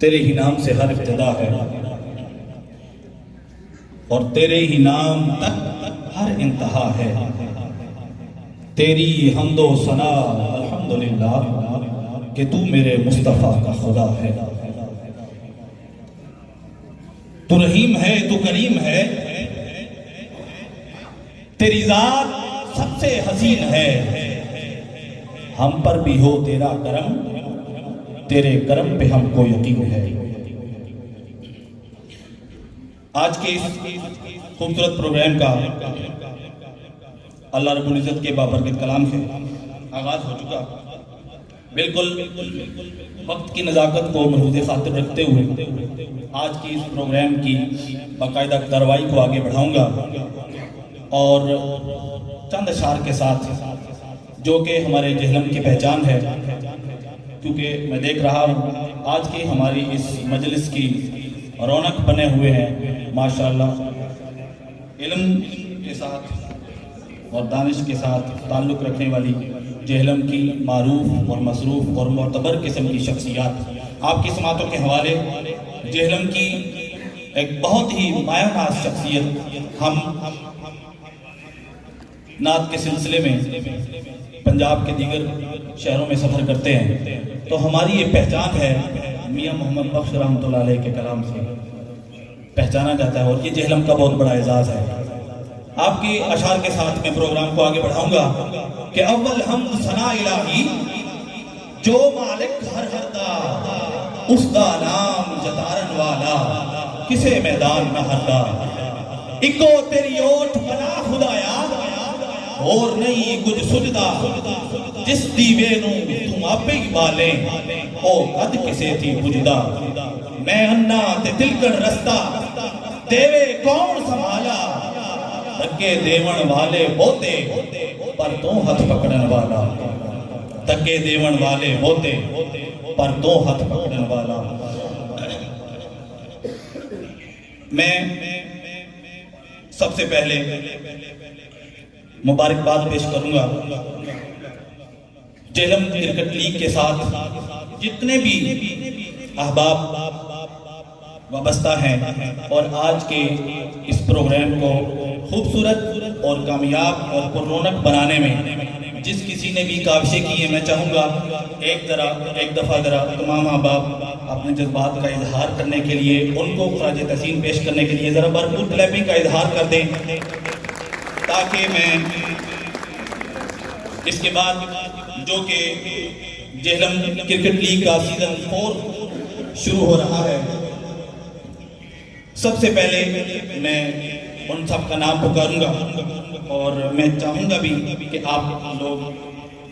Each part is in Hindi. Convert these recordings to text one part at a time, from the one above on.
तेरे ही नाम से हर इब्तिदा है और तेरे ही नाम तक हर इंतहा है। तेरी हम्दो सना अल्हम्दुलिल्लाह कि तू मेरे मुस्तफ़ा का खुदा है। तू रहीम है, तू करीम है, तेरी जात सबसे हसीन है। हम पर भी हो तेरा करम, तेरे करम पे हमको यकीन है। आज के इस खूबसूरत प्रोग्राम का अल्लाह रब्बुल इज़्ज़त के बाबरकत कलाम से आगाज हो चुका। बिल्कुल वक्त की नज़ाकत को मलहूज़ खातिर रखते हुए आज की इस प्रोग्राम की बाकायदा कार्रवाई को आगे बढ़ाऊंगा और चंद अशार के साथ जो कि हमारे जहलम की पहचान है, क्योंकि मैं देख रहा हूँ आज की हमारी इस मजलिस की रौनक बने हुए हैं माशाअल्लाह। इल्म के साथ और दानिश के साथ ताल्लुक़ रखने वाली जहलम की मारूफ और मसरूफ़ और मोतबर किस्म की शख्सियात आपकी समातों के हवाले जहलम की एक बहुत ही मायानाज शख्सियत। हम नात के सिलसिले में पंजाब के दीगर शहरों में सफ़र करते हैं तो हमारी ये पहचान है मियाँ मोहम्मद बख्श रहमतुल्लाह अलैह के कलाम से पहचाना जाता है और ये जहलम का बहुत बड़ा एजाज़ है। आपके अशार के साथ मैं प्रोग्राम को आगे बढ़ाऊंगा कि अव्वल हम सना इलाही जो मालिक हर हरदा उसका नाम जतारन वाला किसे मैदान न हरदा। इको तेरी ओठ बना खुदाया और नहीं कुछ सुझदा जिस दीवे नू तुम आपे ही बाले ओ कद किसे थी बुझदा। मैं अन्ना ते तिलकड़ रस्ता देवे कौन संभाला धक्के देवन वाले बोते पर तो हथ पकड़न वाला। धक्के देवन वाले बोते पर तो हथ पकड़न वाला। मैं सबसे पहले मुबारकबाद पेश करूंगा जहलम क्रिकेट लीग के साथ जितने भी अहबाब वाबस्ता हैं और आज के इस प्रोग्राम को खूबसूरत और कामयाब और पुररौनक बनाने में जिस किसी ने भी काविशें की हैं, मैं चाहूँगा एक दफ़ा ज़रा तमाम अहबाब अपने जज्बात का इजहार करने के लिए उनको ख़राज तहसीन पेश करने के लिए ज़रा भरपूर क्लैपिंग का इजहार कर दें ताकि मैं इसके बाद जो कि जेहलम क्रिकेट लीग का सीजन 4 शुरू हो रहा है, सबसे पहले मैं उन सब का नाम पुकारूंगा और मैं चाहूँगा भी कि आप लोग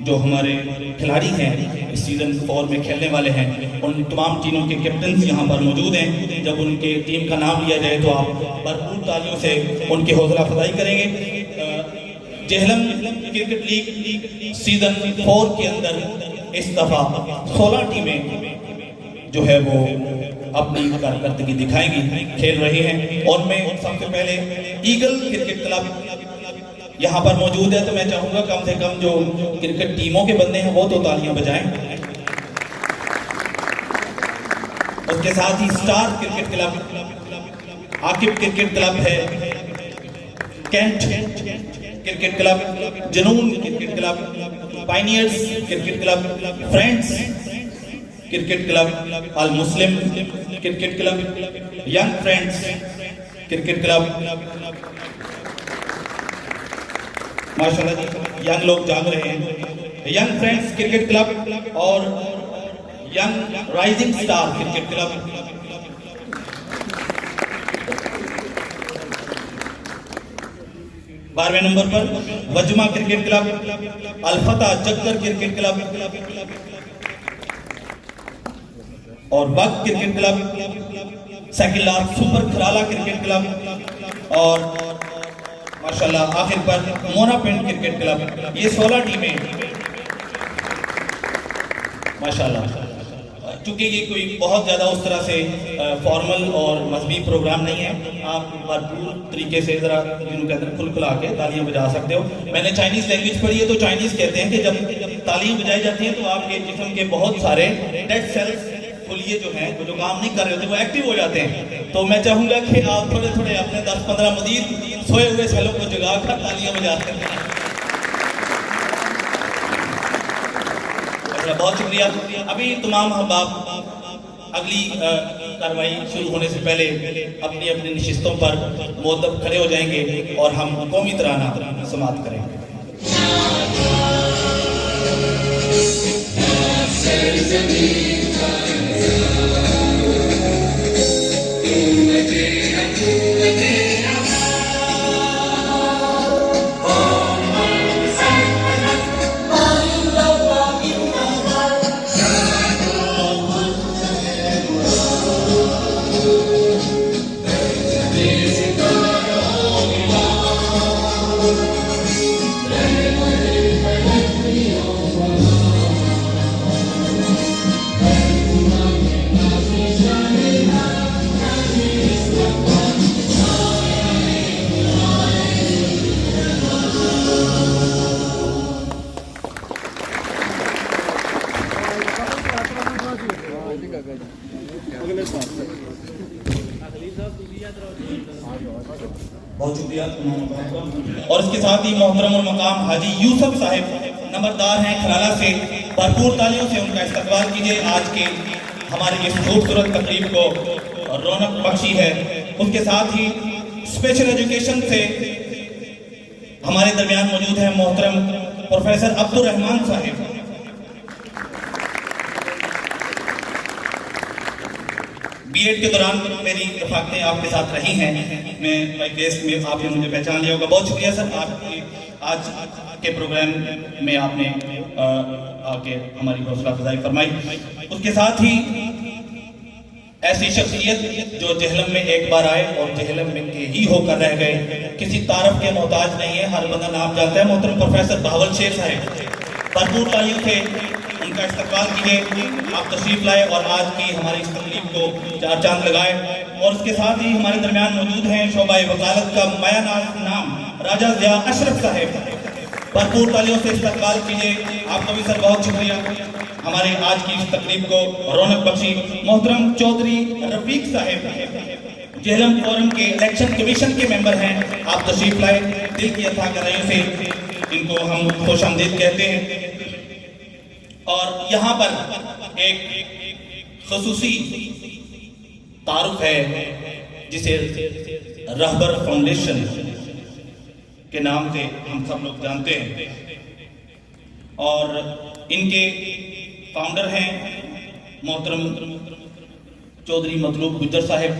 जो हमारे खिलाड़ी हैं इस सीजन 4 में खेलने वाले हैं, उन तमाम टीमों के कैप्टन यहाँ पर मौजूद हैं। जब उनके टीम का नाम लिया जाए तो आप भरपूर तालियों से उनकी हौसला अफजाई करेंगे। जेहलम क्रिकेट लीग सीजन 4 के अंदर इस दफा 16 टीमें जो है वो अपनी कारकर्दगी दिखाएंगी, खेल रही हैं। और मैं सबसे पहले ईगल क्रिकेट क्लब यहाँ पर मौजूद है, तो मैं चाहूंगा कम से कम जो क्रिकेट टीमों के बंदे हैं वो तो तालियां बजाएं। उसके साथ ही star cricket club Aqib cricket club है, Cantt cricket club, Junoon cricket club, pioneers cricket club, friends cricket club, अल मुस्लिम cricket club, young friends cricket club. माशाल्लाह जी, यंग लोग जाग रहे हैं। यंग फ्रेंड्स क्रिकेट क्लब और young rising star cricket club. 12वें नंबर पर वजमा क्रिकेट क्लब, अल्फता जक्कर क्रिकेट क्लब और बग क्रिकेट क्लब, साइकिलार सुपर खराला क्रिकेट क्लब और माशाल्लाह आखिर पर मोना पिंड क्रिकेट क्लब। ये 16 टीमें माशाल्लाह। चूंकि ये कोई बहुत ज़्यादा उस तरह से फॉर्मल और मजहबी प्रोग्राम नहीं है, आप भरपूर तरीके से ज़रा जिनको कहते हैं खुलखुला के तालियां बजा सकते हो। मैंने चाइनीज़ लैंग्वेज पढ़ी है, तो चाइनीज़ कहते हैं कि जब तालियां बजाई जाती हैं तो आपके जिस्म के बहुत सारे डेड सेल्स खुलिए जो हैं, जो काम नहीं कर रहे होते, वो एक्टिव हो जाते हैं। तो मैं चाहूँगा कि आप थोड़े थोड़े अपने 10-15 मजीद सोए हुए सेलों को जगाकर तालियां बजाते हैं। बहुत शुक्रिया। अभी तमाम अहबाब अगली कार्रवाई शुरू होने से पहले अपनी अपनी नशिस्तों पर मुअद्दब खड़े हो जाएंगे और हम कौमी तराना समाप्त करेंगे। बहुत शुक्रिया। और इसके साथ ही मोहतरम और मकाम हाजी यूसुफ साहिब नंबरदार हैं खलाला से, भरपूर तालियों से उनका इस्तकबाल कीजिए। आज के हमारे इस खूबसूरत तकरीब को रौनक बख्शी है। उसके साथ ही स्पेशल एजुकेशन से हमारे दरमियान मौजूद हैं मोहतरम प्रोफेसर अब्दुल रहमान साहिब। बीएड के दौरान मेरी रफ़ाकतें आपके साथ रही हैं। मैं माई फेस में आपने मुझे पहचान लिया होगा। बहुत शुक्रिया सर, आपके आज के प्रोग्राम में आपने आके हमारी हौसला अफजाई फरमाई। उसके साथ ही ऐसी शख्सियत जो जेहलम में एक बार आए और जेहलम में के ही होकर रह गए, किसी तारफ के मोहताज नहीं है, हर बंदा नाम जानता है। मोहतरम प्रोफेसर बहावल शेर साहब, भरपूर तालियों से उनका इस्तकबाल कीजिए। आप तशरीफ लाए और आज की हमारी इस तकलीफ को चार चांद लगाए। और उसके साथ ही हमारे दरमियान मौजूद हैं शोबा वकालत का माया नाम राजा ज़िया अशरफ साहब, भरपूर तालियों से इस्तकबाल कीजिए। आपका भी सर बहुत शुक्रिया हमारे आज की इस तकलीफ को रौनक बख्शी। मोहतरम चौधरी रफीक साहब जेहलम फोरम के इलेक्शन कमीशन के मेंबर हैं, आप तशरीफ लाए। दिल की अथाह गहराइयों से इनको हम खुशामदीद कहते हैं। और यहाँ पर एक खुसूसी तारुफ है जिसे रहबर फाउंडेशन के नाम से हम सब लोग जानते हैं। और इनके फाउंडर हैं मोहतरम चौधरी मतलूब गुज्जर साहब।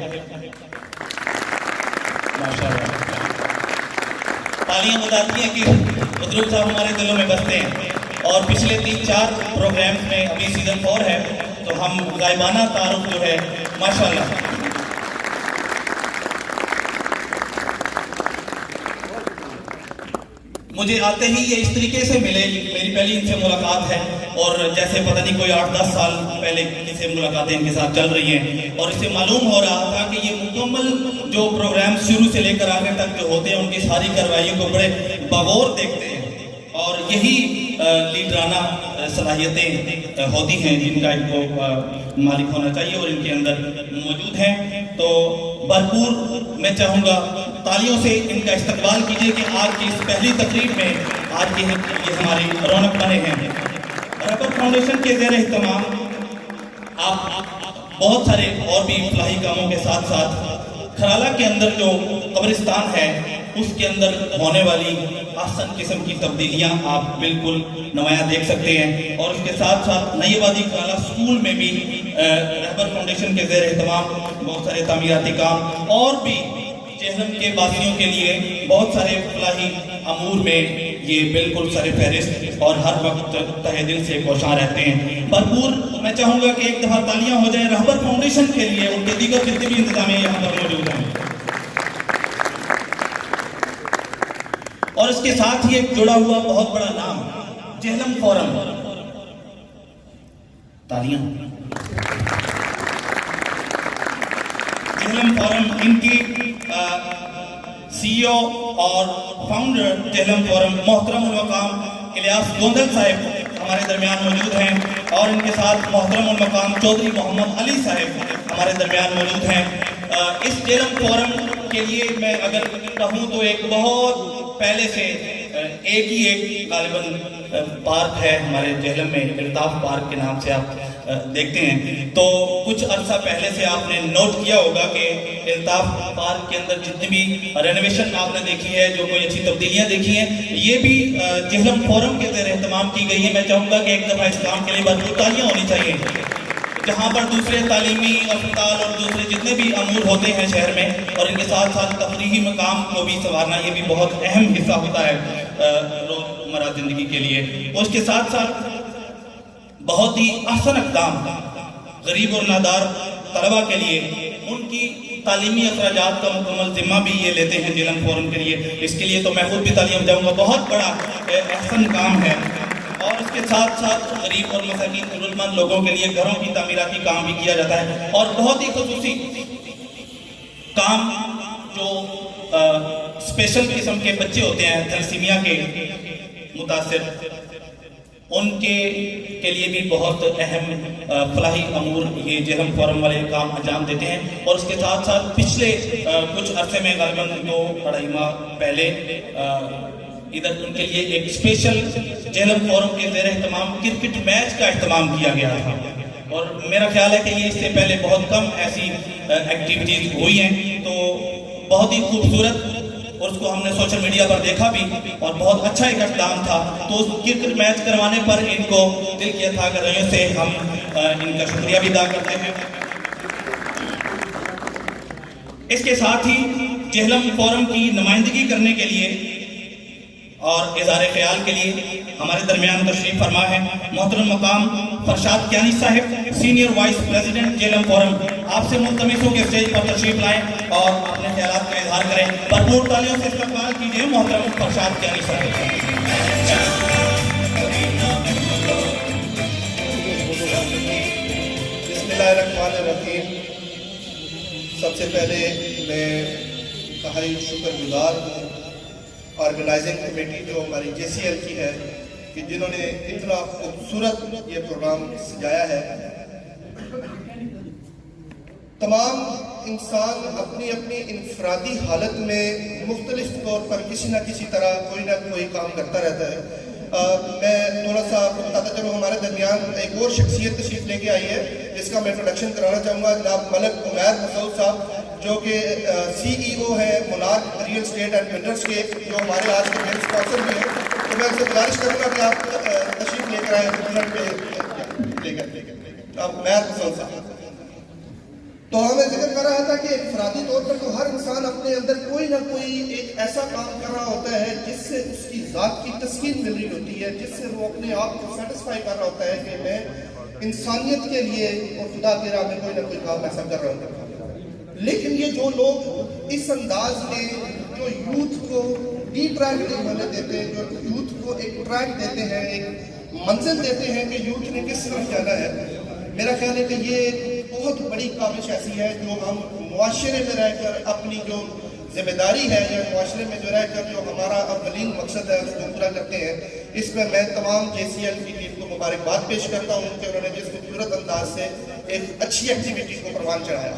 माशाअल्लाह, तालियां बताती हैं कि मतलूब साहब हमारे दिलों में बसते हैं। और पिछले 3-4 प्रोग्राम्स में, अभी सीजन 4 है, तो हम गायबाना तारुफ जो है माशाअल्लाह। मुझे आते ही ये इस तरीके से मिले, मेरी पहली इनसे मुलाकात है और जैसे पता नहीं कोई 8-10 साल पहले इनसे मुलाकातें इनके साथ चल रही हैं और इससे मालूम हो रहा था कि ये मुकम्मल जो प्रोग्राम शुरू से लेकर आगे तक जो होते हैं उनकी सारी कार्रवाइयों को बड़े बगौर देखते हैं और यही लीडराना सलाहियतें होती हैं जिनका इनको मालिक होना चाहिए और इनके अंदर मौजूद हैं। तो भरपूर मैं चाहूँगा तालियों से इनका इस्तकबाल कीजिए कि आज की इस पहली तकरीब में आज की ये हमारी रौनक बने हैं। रहबर फाउंडेशन के ज़ेर एहतमाम आप बहुत सारे और भी फलाही कामों के साथ साथ खराला के अंदर जो कब्रिस्तान है उसके अंदर होने वाली आसन किस्म की तब्दीलियां आप बिल्कुल नुमाया देख सकते हैं। और उसके साथ साथ नईबादी खराला स्कूल में भी रहबर फाउंडेशन के ज़ेर एहतमाम बहुत सारे तामीराती काम और भी जहलम के वासियों के लिए बहुत सारे फलाही अमूर में ये बिल्कुल सर फहरिस्त और हर वक्त तहे दिल से कोशां रहते हैं। भरपूर मैं चाहूँगा कि एक दफ़ा तालियां हो जाए रहबर फाउंडेशन के लिए, उनके दीगर जितने भी इंतजामिया यहाँ पर मौजूद हैं। और इसके साथ ही एक जुड़ा हुआ बहुत बड़ा नाम जहलम फोरम, तालियां। जहलम फोरम इनकी CEO और फाउंडर जहलम फोरम मोहतरम उल मकाम इलियास गोंदल साहब हमारे दरमियान मौजूद हैं और इनके साथ मोहतरम उल मकाम चौधरी मोहम्मद अली साहब हमारे दरमियान मौजूद हैं। इस जहलम फोरम के लिए मैं अगर कहूँ तो एक बहुत पहले से एक गालिबन पार्क है हमारे जहलम में, इल्ताफ पार्क के नाम से आप देखते हैं। तो कुछ अरसा पहले से आपने नोट किया होगा कि इल्ताफ पार्क के अंदर जितनी भी रेनोवेशन आपने देखी है, जो कोई अच्छी तब्दीलियां देखी हैं, ये भी जहलम फोरम के ज़ेर एहतमाम की गई है। मैं चाहूँगा कि एक दफ़ा इस काम के लिए भरपूर तालियां होनी चाहिए। जहाँ पर दूसरे तालीमी अस्पताल और दूसरे जितने भी अमूर होते हैं शहर में और इनके साथ साथ तफरीही मकाम को भी संवारना ये भी बहुत अहम हिस्सा होता है रोज़मर्रा ज़िंदगी के लिए। और उसके साथ साथ बहुत ही आसान इक़दाम गरीब और नादार तलबा के लिए उनकी तालीमी अखराजात का मुकम्मल जिम्मा भी ये लेते हैं जहलम फोरम के लिए। इसके लिए तो मैं खुद भी तालियां बजाऊंगा, बहुत बड़ा अहसन काम है। और इसके साथ साथ गरीब और मसाकीन ज़रूरतमंद लोगों के लिए घरों की तामीराती काम भी किया जाता है और बहुत ही खुसूसी काम जो स्पेशल किस्म के बच्चे होते हैं थैलेसीमिया के मुतासिर, उनके के लिए भी बहुत अहम फलाही अमूर ये जहलम फोरम वाले काम अंजाम देते हैं। और उसके साथ साथ पिछले कुछ अरसे में गालिबन 2-2.5 माह पहले इधर उनके लिए एक स्पेशल जहलम फोरम के ज़ेर एहतमाम क्रिकेट मैच का एहतमाम किया गया था और मेरा ख्याल है कि ये इससे पहले बहुत कम ऐसी एक्टिविटीज़ हुई हैं। तो बहुत ही खूबसूरत और उसको हमने सोशल मीडिया पर देखा भी और बहुत अच्छा एक इक़दाम था। तो उस क्रिकेट मैच करवाने पर इनको दिल की अथाह गहराइयों से हम इनका शुक्रिया भी अदा करते हैं। इसके साथ ही जहलम फोरम की नुमाइंदगी करने के लिए और इज़हार ख्याल के लिए हमारे दरमियान तशरीफ फरमा है मोहतरम मकाम फरशाद कियानी साहब, senior vice president Jhelum forum. आपसे मुल्तमिस के स्टेज पर तशरीफ लाएं और अपने ख्यालात का इजहार करें। भरपूर तालियों से इस्तकबाल कीजिए मोहतरम फरशाद कियानी साहब। बिस्मिल्लाहिर्रहमानिर्रहीम। सबसे पहले मैं कहाई शुक्रगुजार हूँ ऑर्गेनाइजिंग कमेटी जो हमारी JCL की है कि जिन्होंने इतना खूबसूरत ये प्रोग्राम सजाया है। तमाम इंसान अपनी अपनी इनफरादी हालत में मुख्तलिफ तौर पर किसी न किसी तरह कोई ना कोई काम करता रहता है। मैं थोड़ा सा आपको बताता चलूँ, हमारे दरमियान एक और शख्सियत तशरीफ लेके आई है जिसका मैं इंट्रोडक्शन कराना चाहूँगा। जनाब मलिक उमैर मसूद साहब जो कि CEO है monarch real estate and builders के, जो हमारे आज के मेन स्पॉन्सर भी हैं। तो मैं आपसे गुजारिश करूँगा कि आप कराएं लेकर अब मैं तो हमें जिक्र कर रहा था कि इनफरादी तौर पर तो हर इंसान अपने अंदर कोई ना कोई एक ऐसा काम कर रहा होता है जिससे उसकी ज़ात की तस्कीन मिल रही होती है, जिससे वो अपने आप को सेटिस्फाई कर रहा होता है कि मैं इंसानियत के लिए और खुदा की राह में कोई ना कोई काम ऐसा कर रहा हूँ। लेकिन ये जो लोग इस अंदाज में जो यूथ को डिट्रैक्ट नहीं होने देते, जो यूथ को एक ट्रैक देते हैं, एक मंजिल देते हैं कि यूथ ने किस तरफ जाना है, मेरा ख्याल है कि ये बहुत बड़ी काविश ऐसी है जो हम मुआशरे में रहकर अपनी जो जिम्मेदारी है या मुआशरे में जो रहकर जो हमारा अवलीन मकसद है उसको पूरा करते हैं। इसमें मैं तमाम JCL की टीम को मुबारकबाद पेश करता हूँ कि उन्होंने जिस खूबसूरत अंदाज से एक अच्छी एक्टिविटी को परवान चढ़ाया।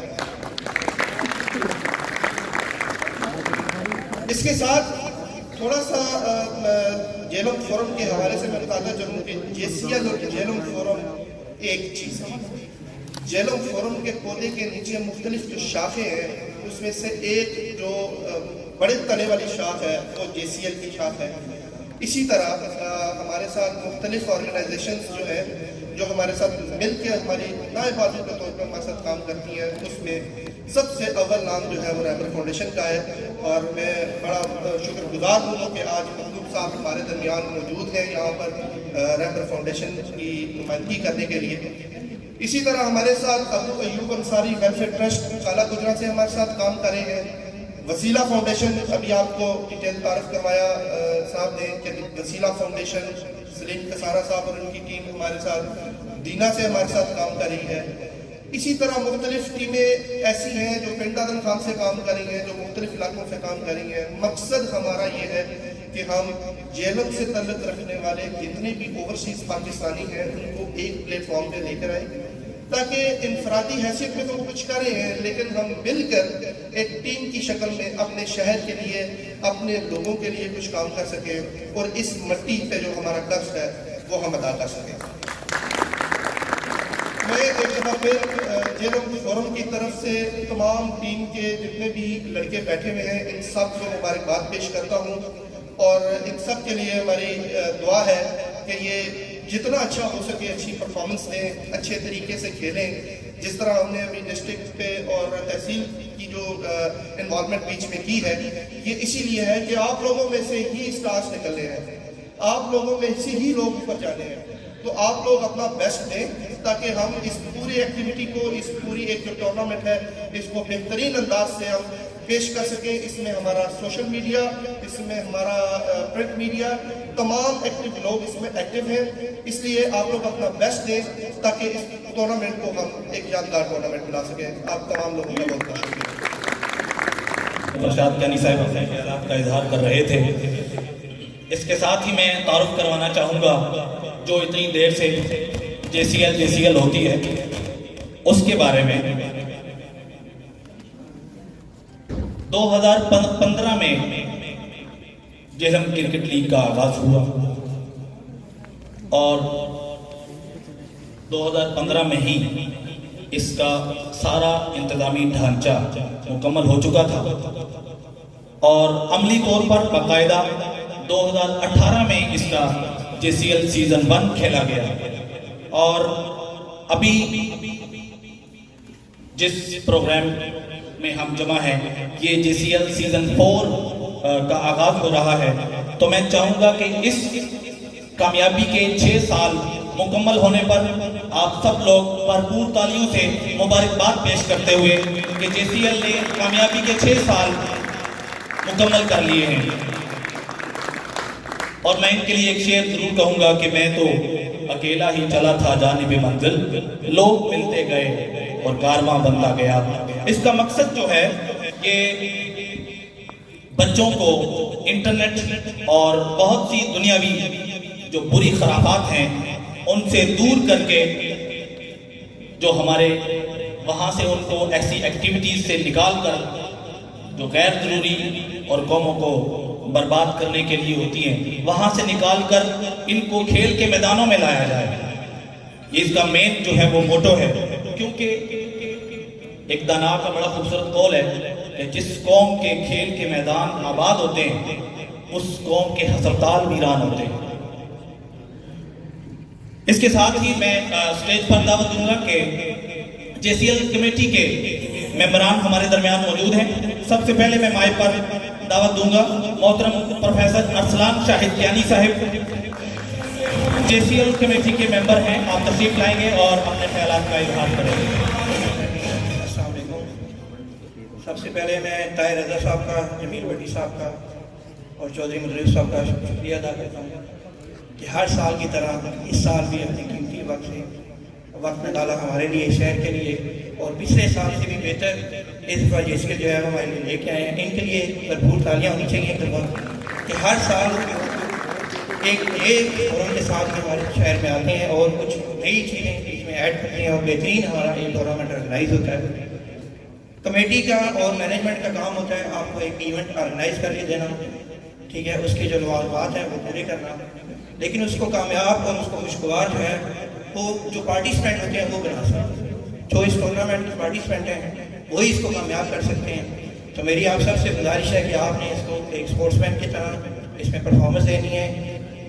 इसके साथ थोड़ा सा जेलम फोरम के हवाले से मैं बताता चलूँ कि JCL और जेलम फोरम एक चीज़ है। जेलम फोरम के पौधे के नीचे मुख्तलिफ जो शाखें हैं उसमें से एक जो बड़े तने वाली शाख है वो JCL की शाख है। इसी तरह हमारे साथ मुख्तलिफ ऑर्गेनाइजेशंस जो हैं जो हमारे साथ मिल के हमारी नाए बाजू के तौर पर हमारे साथ काम करती हैं, उसमें सबसे अव्वल नाम जो है वो रहबर फाउंडेशन का है। और मैं बड़ा शुक्रगुजार हूँ कि आज महबूब साहब हमारे दरमियान मौजूद हैं यहाँ पर रहबर फाउंडेशन की नुमाइंदगी करने के लिए। इसी तरह हमारे साथ अबू अयूब अंसारी वेलफेयर ट्रस्ट काला गुजरा से हमारे साथ काम कर रहे हैं। वसीला फाउंडेशन अभी आपको डिटेल तारफ करवाया साहब ने कि वसीला फाउंडेशन सलीम कसारा साहब और उनकी टीम हमारे साथ दीना से हमारे साथ काम कर रही है। इसी तरह मुख्तलिफ टीमें ऐसी हैं जो पिंडादन खान से काम कर रही हैं, जो मुख्तलिफ इलाकों से काम कर रही हैं। मकसद हमारा ये है कि हम जेलम से तल्लुक़ रखने वाले जितने भी ओवरसीज़ पाकिस्तानी हैं उनको एक प्लेटफॉर्म पे लेकर आए ताकि इनफरादी हैसियत में तो वो कुछ कर रहे हैं, लेकिन हम मिलकर एक टीम की शक्ल में अपने शहर के लिए, अपने लोगों के लिए कुछ काम कर सकें और इस मिट्टी पे जो हमारा कर्ज है वो हम अदा कर सकें। मैं एक दफ़ा फिर जेलम फोरम की तरफ से तमाम टीम के जितने भी लड़के बैठे हुए हैं इन सब को मुबारकबाद पेश करता हूँ और इन सब के लिए हमारी दुआ है कि ये जितना अच्छा हो सके अच्छी परफॉर्मेंस दें, अच्छे तरीके से खेलें। जिस तरह हमने अभी डिस्ट्रिक्ट पे और तहसील की जो इन्वॉल्वमेंट बीच में की है, ये इसीलिए है कि आप लोगों में से ही स्टार्स निकलने हैं, आप लोगों में से ही लोग ऊपर जाने हैं। तो आप लोग अपना बेस्ट दें ताकि हम इस पूरी एक्टिविटी को, इस पूरी एक जो टूर्नामेंट है इसको बेहतरीन अंदाज से हम पेश कर सकें। इसमें हमारा सोशल मीडिया, इसमें हमारा प्रिंट मीडिया, तमाम एक्टिव लोग इसमें एक्टिव हैं। इसलिए आप लोग अपना बेस्ट दें ताकि इस टूर्नामेंट को हम एक यादगार टूर्नामेंट बना सकें। आप तमाम लोगों का बहुत बहुत शुक्रिया। रशाद कानी साहब आपका इजहार कर रहे थे। इसके साथ ही मैं तारुफ करवाना चाहूँगा जो इतनी देर से JCL होती है उसके बारे में। 2015 में जेलम क्रिकेट लीग का आगाज हुआ और 2015 में ही इसका सारा इंतजामी ढांचा मुकम्मल हो चुका था और अमली तौर पर बाकायदा 2018 में इसका JCL सीजन 1 खेला गया। और अभी जिस प्रोग्राम में हम जमा हैं ये JCL सीजन 4 का आगाज हो रहा है, तो मैं चाहूँगा कि इस कामयाबी के 6 साल मुकम्मल होने पर आप सब लोग भरपूर तालियों से मुबारकबाद पेश करते हुए कि JCL ने कामयाबी के 6 साल मुकम्मल कर लिए हैं। और मैं इनके लिए एक शेर जरूर कहूँगा कि मैं तो अकेला ही चला था जानिबे मंजिल, लोग मिलते गए और कारवां बनता गया। इसका मकसद जो है कि बच्चों को इंटरनेट और बहुत सी दुनियावी जो बुरी खराफात हैं उनसे दूर करके जो हमारे वहाँ से उनको ऐसी एक्टिविटीज से निकाल कर जो गैर जरूरी और कौमों को बर्बाद करने के लिए होती हैं वहाँ से निकाल कर इनको खेल के मैदानों में लाया जाए। ये इसका मेन जो है वो मोटो है, क्योंकि एक दाना का बड़ा खूबसूरत कौल है कि जिस कौम के खेल के मैदान आबाद होते हैं उस कौम के हस्पताल वीरान होते हैं। इसके साथ ही मैं स्टेज पर दावत दूंगा कि JCL कमेटी के मेंबरान हमारे दरमियान मौजूद हैं। सबसे पहले मैं माइक पर दावत दूंगा मोहतरम प्रोफेसर अरसलान शाहिद कियानी साहिब, JCL कमेटी के मेंबर हैं। आप तशरीफ लाएंगे और अपने ख्यालात का इजहार करेंगे। अस्सलाम वालेकुम। सबसे पहले मैं ताहिर रज़ा साहब का, जमील भट्टी साहब का और चौधरी मुदर्रिस साहब का शुक्रिया अदा करता हूँ कि हर साल की तरह इस साल भी अपनी कीमती वक्त निकाला हमारे लिए, शहर के लिए, और पिछले साल से भी बेहतर इस बार JCL जो है हमारे लिए लेके आए हैं। इनके लिए भरपूर तालियाँ होनी चाहिए कि हर साल एक नए फोरम के साथ हमारे शहर में आते हैं और कुछ नई चीज़ें बीच में ऐड करते हैं और बेहतरीन हमारा एक टूर्नामेंट ऑर्गेनाइज होता है। कमेटी का और मैनेजमेंट का काम होता है आपको एक इवेंट ऑर्गेनाइज करके देना, ठीक है, उसके जो लवाजमात हैं वो पूरे करना, लेकिन उसको कामयाब और उसको खुशगवार जो है वो जो पार्टिसिपेंट होते हैं वो बना सकते हैं। जो इस टूर्नामेंट के पार्टिसिपेंट हैं वही इसको कामयाब कर सकते हैं। तो मेरी आप सबसे गुजारिश है कि आपने इसको एक स्पोर्ट्समैन की तरह इसमें परफॉर्मेंस देनी है,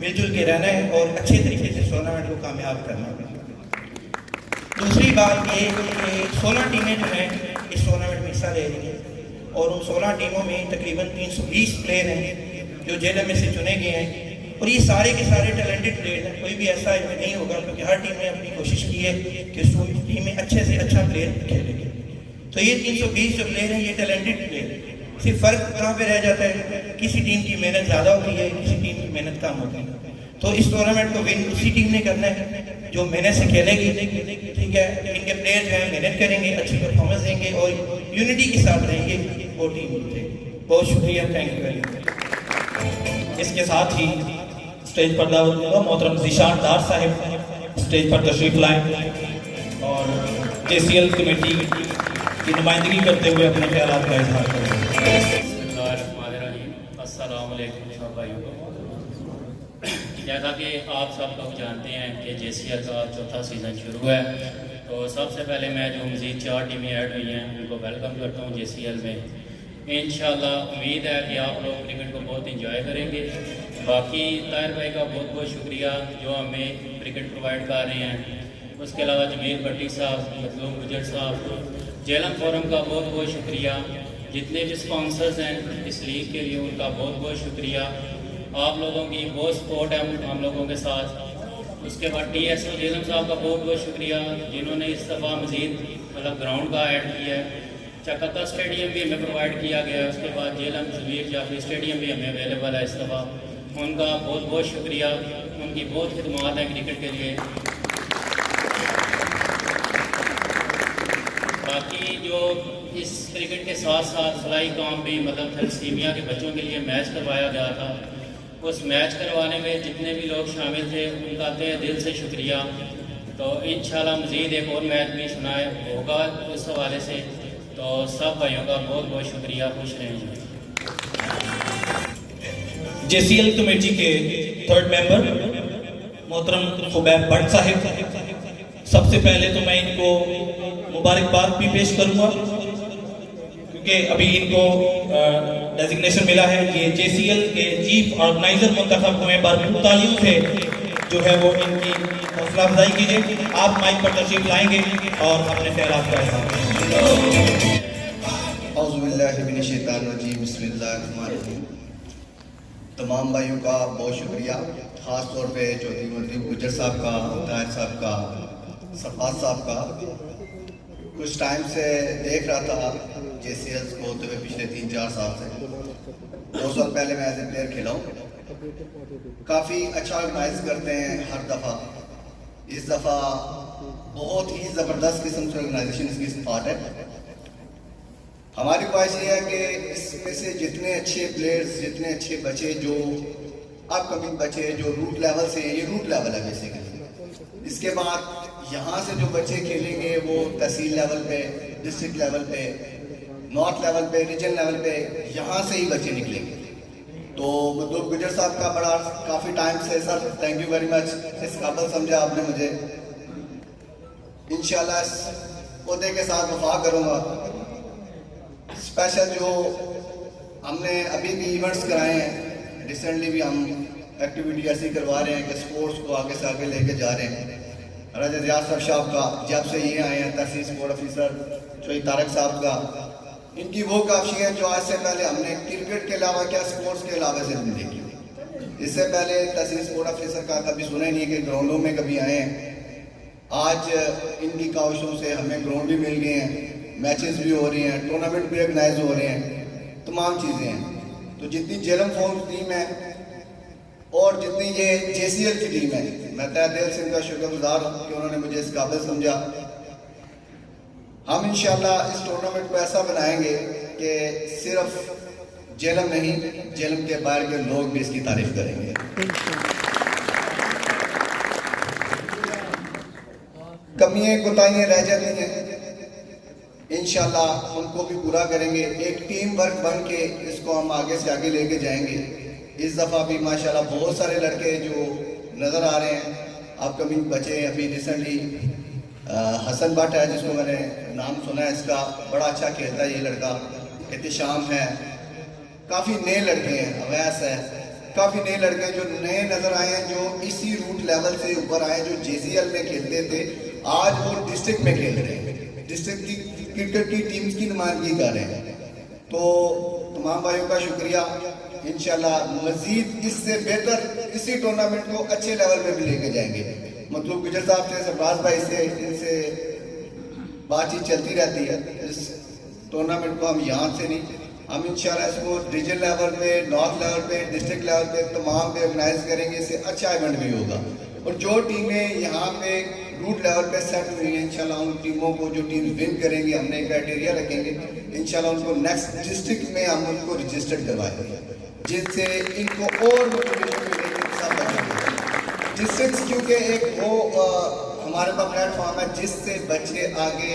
मिलजुल के रहना है और अच्छे तरीके से इस टूर्नामेंट को कामयाब करना है। दूसरी बात ये कि 16 टीमें जो हैं इस टूर्नामेंट में हिस्सा ले रही हैं और उन 16 टीमों में तकरीबन 320 प्लेयर हैं जो जेल में से चुने गए हैं और ये सारे के सारे टैलेंटेड प्लेयर हैं। कोई भी ऐसा नहीं होगा क्योंकि हर टीम ने अपनी कोशिश की है कि उस टीम में अच्छे से अच्छा प्लेयर खेलेंगे। तो ये 320 जो प्लेयर हैं ये टैलेंटेड प्लेयर हैं। सिर्फ फ़र्क कहाँ पे रह जाता है, किसी टीम की मेहनत ज़्यादा होती है, किसी टीम की मेहनत कम होती है। तो इस टूर्नामेंट को विन उसी टीम ने करना है जो मेहनत से खेलेगी, ठीक है। इनके प्लेयर जो है मेहनत करेंगे, अच्छी परफॉर्मेंस देंगे और यूनिटी के साथ रहेंगे, वो टीम जीतेगी। बहुत शुक्रिया, थैंक यू वेरी मच। इसके साथ ही स्टेज पर दावत दूंगा मोहतरम ज़ीशान डार साहिब, स्टेज पर तशरीफ लाएं और JCL कमेटी की नुमाइंदगी करते हुए अपने ख्यालात का इजहार करें। अस्सलाम वालेकुम सब भाइयों को। जैसा कि आप सब लोग जानते हैं कि JCL का चौथा सीज़न शुरू है, तो सबसे पहले मैं जो मज़ीद 4 टीमें ऐड हुई हैं उनको वेलकम करता हूँ JCL में। इंशाल्लाह उम्मीद है कि आप लोग क्रिकेट को बहुत इंजॉय करेंगे। बाकी ताहिर भाई का बहुत बहुत शुक्रिया जो हमें क्रिकेट प्रोवाइड कर रहे हैं। उसके अलावा जमील भट्टी साहब, मतलूब गुजर साहब, जेलम फोरम का बहुत बहुत शुक्रिया। जितने भी स्पॉन्सर्स हैं इस लीग के लिए उनका बहुत बहुत शुक्रिया। आप लोगों की बहुत सपोर्ट है हम लोगों के साथ। उसके बाद TSO जेलम साहब का बहुत बहुत शुक्रिया जिन्होंने इस दफ़ा मज़ीद मतलब ग्राउंड का ऐड किया है। चक्का स्टेडियम भी हमें प्रोवाइड किया गया है। उसके बाद जेलम ज़मीर जाफरी स्टेडियम भी हमें अवेलेबल है इस दफ़ा। उनका बहुत बहुत शुक्रिया, उनकी बहुत खिदमत है क्रिकेट के लिए। बाकी जो इस क्रिकेट के साथ साथ फलाई काम भी मतलब थैलेसीमिया के बच्चों के लिए मैच करवाया गया था, उस मैच करवाने में जितने भी लोग शामिल थे उनका तहे दिल से शुक्रिया। तो इंशाल्लाह मज़ीद एक और मैच भी सुनाए होगा उस हवाले से। तो सब भाइयों का बहुत बहुत शुक्रिया, खुश रहेंगे। JCL कमेटी के 3rd मेंबर मोहतरम खुबैब भट्ट साहिब, सबसे पहले तो मैं इनको मुबारकबाद भी पेश करूंगा क्योंकि अभी इनको डेजिग्नेशन मिला है। ये JCL के चीफ ऑर्गेनाइजर मुंतखब हुए। भरपूर तालियों से जो है वो इनकी हौसला अफजाई कीजिए। आप माइक पर तशरीफ लाएंगे और अपने ख्यालात का इज़हार करेंगे। तमाम भाइयों का बहुत शुक्रिया, ख़ास तौर पे चौधरी मुदर्रिस गुजर साहब का, ताहिर साहब का, सफात साहब का। कुछ टाइम से देख रहा था JCL को होते हुए पिछले 3-4 साल से। 2 साल पहले मैं एज ए प्लेयर खेला हूँ। काफ़ी अच्छा ऑर्गेनाइज करते हैं हर दफ़ा। इस दफ़ा बहुत ही ज़बरदस्त किस्म से ऑर्गेनाइजेशन इसकी स्टार्ट है। हमारी ख्वाहिश ये है कि इसमें से जितने अच्छे प्लेयर्स, जितने अच्छे बच्चे जो अपकमिंग बच्चे जो रूट लेवल से, ये रूट लेवल है बेसिकली। इसके बाद यहाँ से जो बच्चे खेलेंगे वो तहसील लेवल पे, डिस्ट्रिक्ट लेवल पे, नॉर्थ लेवल पे, रीजन लेवल पे, यहाँ से ही बच्चे निकलेंगे। तो मतलब गुजर साहब का बड़ा काफ़ी टाइम से, sir thank you very much, इस काबिल समझा आपने मुझे। इंशाल्लाह इस पौधे के साथ वफा करूँगा। स्पेशल जो हमने अभी भी इवेंट्स कराए हैं, रिसेंटली भी हम एक्टिविटी ऐसी करवा रहे हैं कि स्पोर्ट्स को आगे से आगे लेके जा रहे हैं। राजा रियाज साहब का जब से ये आए हैं, तहसील स्पोर्ट ऑफिसर शहीद तारक साहब का, इनकी वो काफ़ी है जो आज से पहले हमने क्रिकेट के अलावा क्या स्पोर्ट्स के अलावा से नहीं देखी। इससे पहले तहसील स्पोर्ट ऑफिसर का कभी सुना ही नहीं कि ग्राउंडों में कभी आए हैं। आज इनकी काविशों से हमें ग्राउंड भी मिल गए हैं, मैचेस भी हो रहे हैं, टूर्नामेंट भी ऑर्गेनाइज हो रहे हैं, तमाम चीज़ें हैं। तो जितनी जेलम फोर्स टीम है और जितनी ये JCL की टीम है, मैं तहे दिल से इनका शुक्रगुजार हूँ कि उन्होंने मुझे इस काबिल समझा। हम इंशाल्लाह इस टूर्नामेंट को ऐसा बनाएंगे कि सिर्फ जेलम नहीं, जेलम के बाहर के लोग भी इसकी तारीफ करेंगे। कमियां कोताहियां रह जाती हैं, इंशाल्लाह उनको भी पूरा करेंगे। एक टीम वर्क बन के इसको हम आगे से आगे लेके जाएंगे। इस दफ़ा भी माशाल्लाह बहुत सारे लड़के जो नज़र आ रहे हैं, अपकमिंग बचे हैं। अभी रिसेंटली हसन भट्ट है, जिसको मैंने नाम सुना है, इसका बड़ा अच्छा खेलता है ये लड़का। एहतिशाम है, काफ़ी नए लड़के हैं, अवैस है, काफ़ी नए लड़के जो नए नज़र आए हैं, जो इसी रूट लेवल से ऊपर आए, जो JCL में खेलते थे, आज वो डिस्ट्रिक्ट में खेल रहे हैं, डिस्ट्रिक्ट की क्रिकेट की टीम्स की नुमाइंदगी कर रहे हैं। तो तमाम भाइयों का शुक्रिया। इंशाल्लाह मजीद इससे बेहतर इसी टूर्नामेंट को अच्छे लेवल पे भी लेके जाएंगे। मतलब गुजर साहब से, सरफराज भाई से, इनसे बातचीत चलती रहती है। इस टूर्नामेंट को हम यहाँ से नहीं, हम इंशाल्लाह इसको रीजनल लेवल पे, नॉर्थ लेवल पे, डिस्ट्रिक्ट लेवल पे, तमाम पे ऑर्गेनाइज करेंगे। इससे अच्छा इवेंट भी होगा। और जो टीमें यहाँ पे रूट लेवल पे सेट हुई हैं, इंशाल्लाह उन टीमों को, जो टीम विन करेंगे, हमने क्राइटेरिया रखेंगे, इंशाल्लाह उनको नेक्स्ट डिस्ट्रिक्ट में हम उनको रजिस्टर्ड करवाएंगे, जिससे इनको और मोटिवेशन मिलेगी सब बच्चों। डिस्ट्रिक्ट क्योंकि एक वो हमारे पास प्लेटफॉर्म है जिससे बच्चे आगे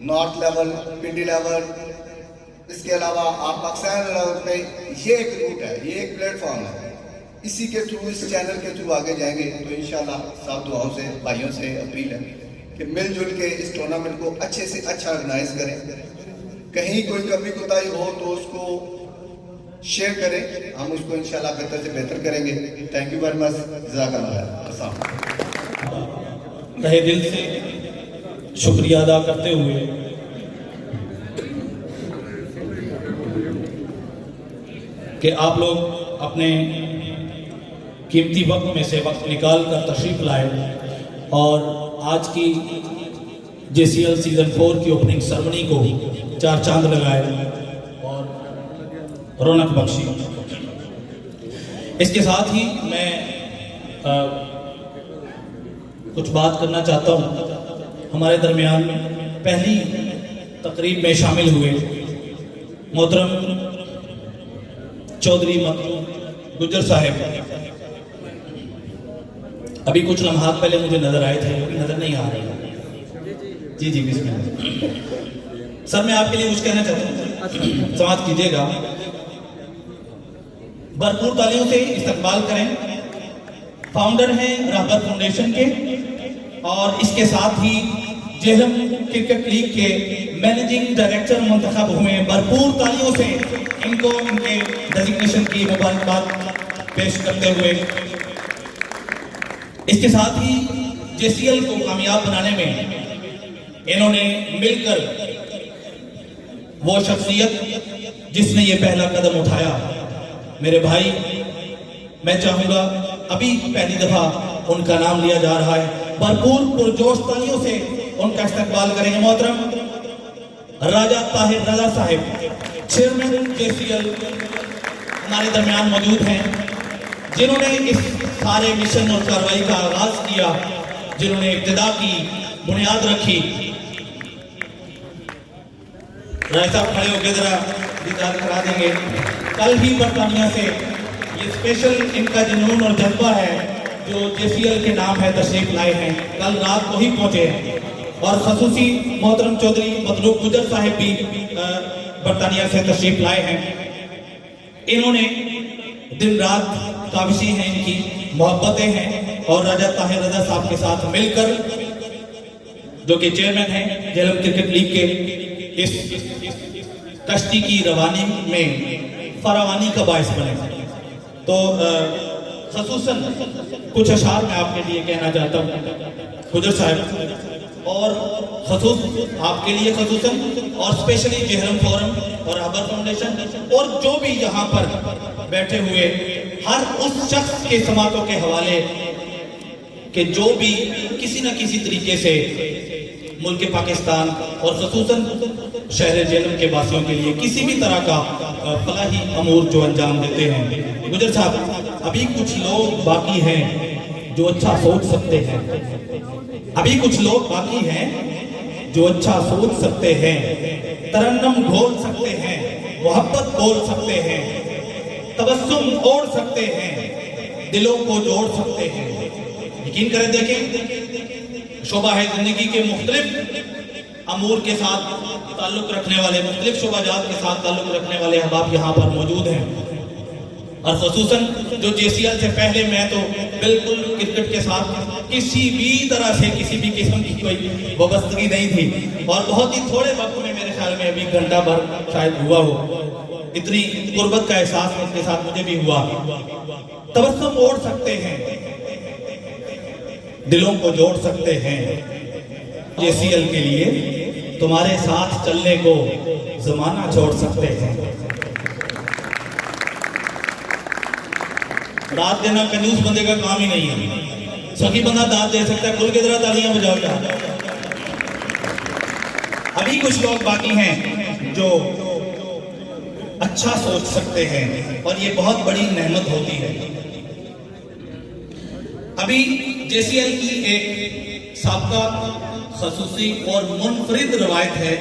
नॉर्थ लेवल, पिंडी लेवल, इसके अलावा आप पाकिस्तान लेवल पे, ये एक रूट है, ये एक प्लेटफॉर्म है। इसी के थ्रू, इस चैनल के थ्रू आगे जाएंगे। तो इंशाल्लाह सब दुआओं से, भाइयों से अपील है कि मिलजुल के इस टूर्नामेंट को अच्छे से अच्छा ऑर्गेनाइज करें। कहीं कोई कमी कोताही हो तो उसको शेयर करें, हम उसको इंशाल्लाह बेहतर से बेहतर करेंगे। थैंक यू वेरी मच, जज़ाकल्लाह। तहे दिल से शुक्रिया अदा करते हुए कि आप लोग अपने कीमती वक्त में से वक्त निकाल कर तशरीफ लाए और आज की JCL सीजन 4 की ओपनिंग सेरेमनी को चार चांद लगाए और रौनक बख्शी। इसके साथ ही मैं कुछ बात करना चाहता हूँ। हमारे दरमियान पहली तकरीब में शामिल हुए मोहतरम चौधरी गुजर साहब अभी कुछ लम्हात पहले मुझे नजर आए थे, नजर नहीं आ रहे। जी बिस्मिल्लाह। सर मैं आपके लिए कुछ कहना चाहता हूँ, समाप्त कीजिएगा। भरपूर तालियों से इस्तकबाल करें। फाउंडर हैं रहबर फाउंडेशन के और इसके साथ ही जेहलम क्रिकेट लीग के मैनेजिंग डायरेक्टर मुंतखब हुए। भरपूर तालियों से इनको इनके डेजिग्नेशन की मुबारकबाद पेश करते हुए, इसके साथ ही JCL को कामयाब बनाने में इन्होंने मिलकर, वो शख्सियत जिसने ये पहला कदम उठाया, मेरे भाई, मैं चाहूंगा अभी पहली दफा उनका नाम लिया जा रहा है। भरपूर पुरजोश तालियों से उनका इस्तकबाल करेंगे। मोहतरम राजा ताहिर रजा साहिब, चेयरमैन JCL हमारे दरमियान मौजूद हैं, जिन्होंने इस सारे मिशन और कार्रवाई का आगाज किया, जिन्होंने इब्तिदा की, बुनियाद रखी। राय साहब खड़े होकर जरा दीदार करा देंगे। कल ही बरतानिया से ये स्पेशल इनका जुनून और जज्बा है जो JCL के नाम है तशरीफ लाए हैं, कल रात को ही पहुंचे हैं। और खसूसी मोहतरम चौधरी मतलूब गुजर साहिब भी बरतानिया से तशरीफ लाए हैं। इन्होंने दिन रात काविशी हैं, इनकी मोहब्बतें हैं और राजा ताहिर रजा साहब के साथ मिलकर, जो कि चेयरमैन हैं जेलम क्रिकेट लीग के, इस कश्ती की रवानी में फरावानी का बायस बने। तो खसूसन कुछ अशार मैं आपके लिए कहना चाहता हूँ गुजर साहब, और खसूस आपके लिए खसूसन और स्पेशली जेहरम फोरम और अबर फाउंडेशन और जो भी यहाँ पर बैठे हुए हर उस शख्स के समातों के हवाले कि जो भी किसी न किसी तरीके से मुल्क पाकिस्तान और खसूसन शहर जेहलम के वासियों के लिए किसी भी तरह का फलाही अमूर जो अंजाम देते हैं। गुजर साहब, अभी कुछ लोग बाकी हैं जो अच्छा सोच सकते हैं, अभी कुछ लोग बाकी हैं जो अच्छा सोच सकते हैं, तरन्नम घोल सकते हैं, मोहब्बत बोल सकते हैं, तबस्सुम ओढ़ सकते हैं, दिलों को जोड़ सकते हैं। यकीन करें, देखें शोबा है जिंदगी के मुख्तलिफ अमूर के साथ ताल्लुक रखने वाले, मुख्तलिफ शोबाजात के साथ ताल्लुक रखने वाले अहबाब यहाँ पर मौजूद हैं। और खसूसन जो JCL से पहले मैं तो बिल्कुल क्रिकेट के साथ किसी भी तरह से किसी भी किस्म की कोई वाबस्तगी नहीं थी, और बहुत ही थोड़े वक्त में मेरे ख्याल में अभी घंटा भर शायद हुआ हो, इतनी गुर्बत का एहसास उसके साथ मुझे भी हुआ। तबस्सुम ओढ़ सकते हैं, दिलों को जोड़ सकते हैं। JCL के लिए तुम्हारे साथ चलने को जमाना छोड़ सकते हैं। दाद देना कंजूस बंदे का काम ही नहीं है, सही बंदा दाद दे सकता है। खुल के जरा तालियां बजाओ यार। अभी कुछ लोग बाकी हैं जो अच्छा सोच सकते हैं, और ये बहुत बड़ी नेमत होती है। अभी JCL की एक साबका खसूसी और मुनफरिद रवायत है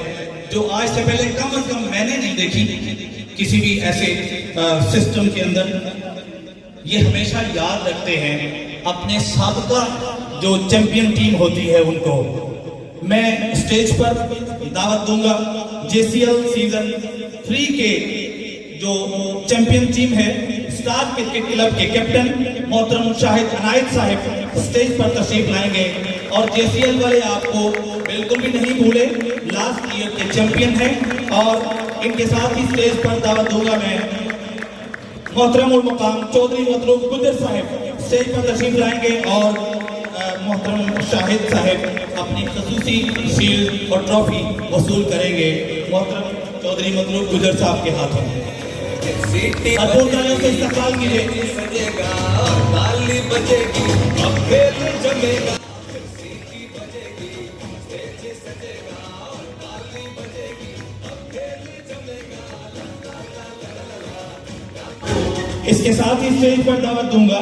जो आज से पहले कम अज कम मैंने नहीं देखी किसी भी ऐसे सिस्टम के अंदर। ये हमेशा याद रखते हैं अपने साबका जो चैंपियन टीम होती है उनको। मैं स्टेज पर दावत दूंगा JCL सीजन 3 के जो चैंपियन टीम है, स्टार क्रिकेट क्लब के कैप्टन मोहतरम शाहिद अनायत साहब स्टेज पर तशरीफ लाएंगे। और JCL वाले आपको बिल्कुल भी नहीं भूले, लास्ट ईयर के चैंपियन हैं। और इनके साथ ही स्टेज पर दावत दूंगा मैं मोहतरमुल मकाम चौधरी मतलूब गुजर साहब स्टेज पर तशरीफ लाएंगे, और मोहतरम शाहिद साहब अपनी खसूसी शील्ड और ट्रॉफी वसूल करेंगे मोहतरम चौधरी मतलूब गुजर साहब के हाथों में। तालियों से इस्तकबाल कीजिए। इसके साथ ही स्टेज पर दावत दूंगा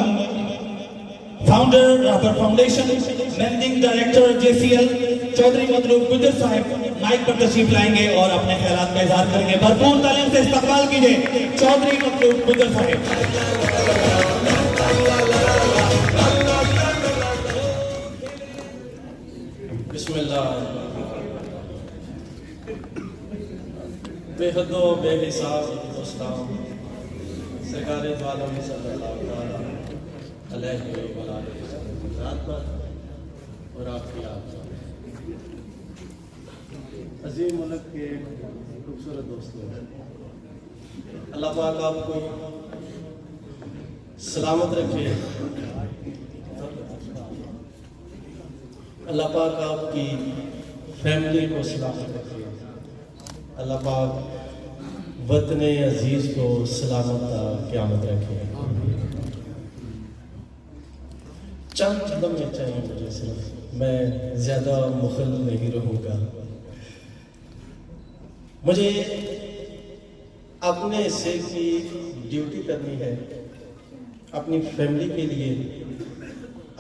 founder rubber foundation managing director JCL Chaudhary Matloob Gujar साहब माइक पर तशरीफ लाएंगे और अपने ख्यालात का इजहार करेंगे। भरपूर तालियों से इस्तकबाल कीजिए चौधरी मतलूब गुजर साहब। बिस्मिल्लाह। बेहदो बेहिसाब दोस्तान सरकार आलम सल्लल्लाहु अलैहि वसल्लम और आपकी अजीम मुल्क के खूबसूरत दोस्तों, अल्लाह पाक आपको सलामत रखे। अल्लाह पाक आपकी फैमिली को सलामत रखे। अल्लाह पाक वतन अजीज को सलामत क़यामत रखे। चंद लम्हे चाहिए मुझे सिर्फ, मैं ज़्यादा मुखल नहीं रहूँगा। मुझे अपने हिस्से की ड्यूटी करनी है, अपनी फैमिली के लिए,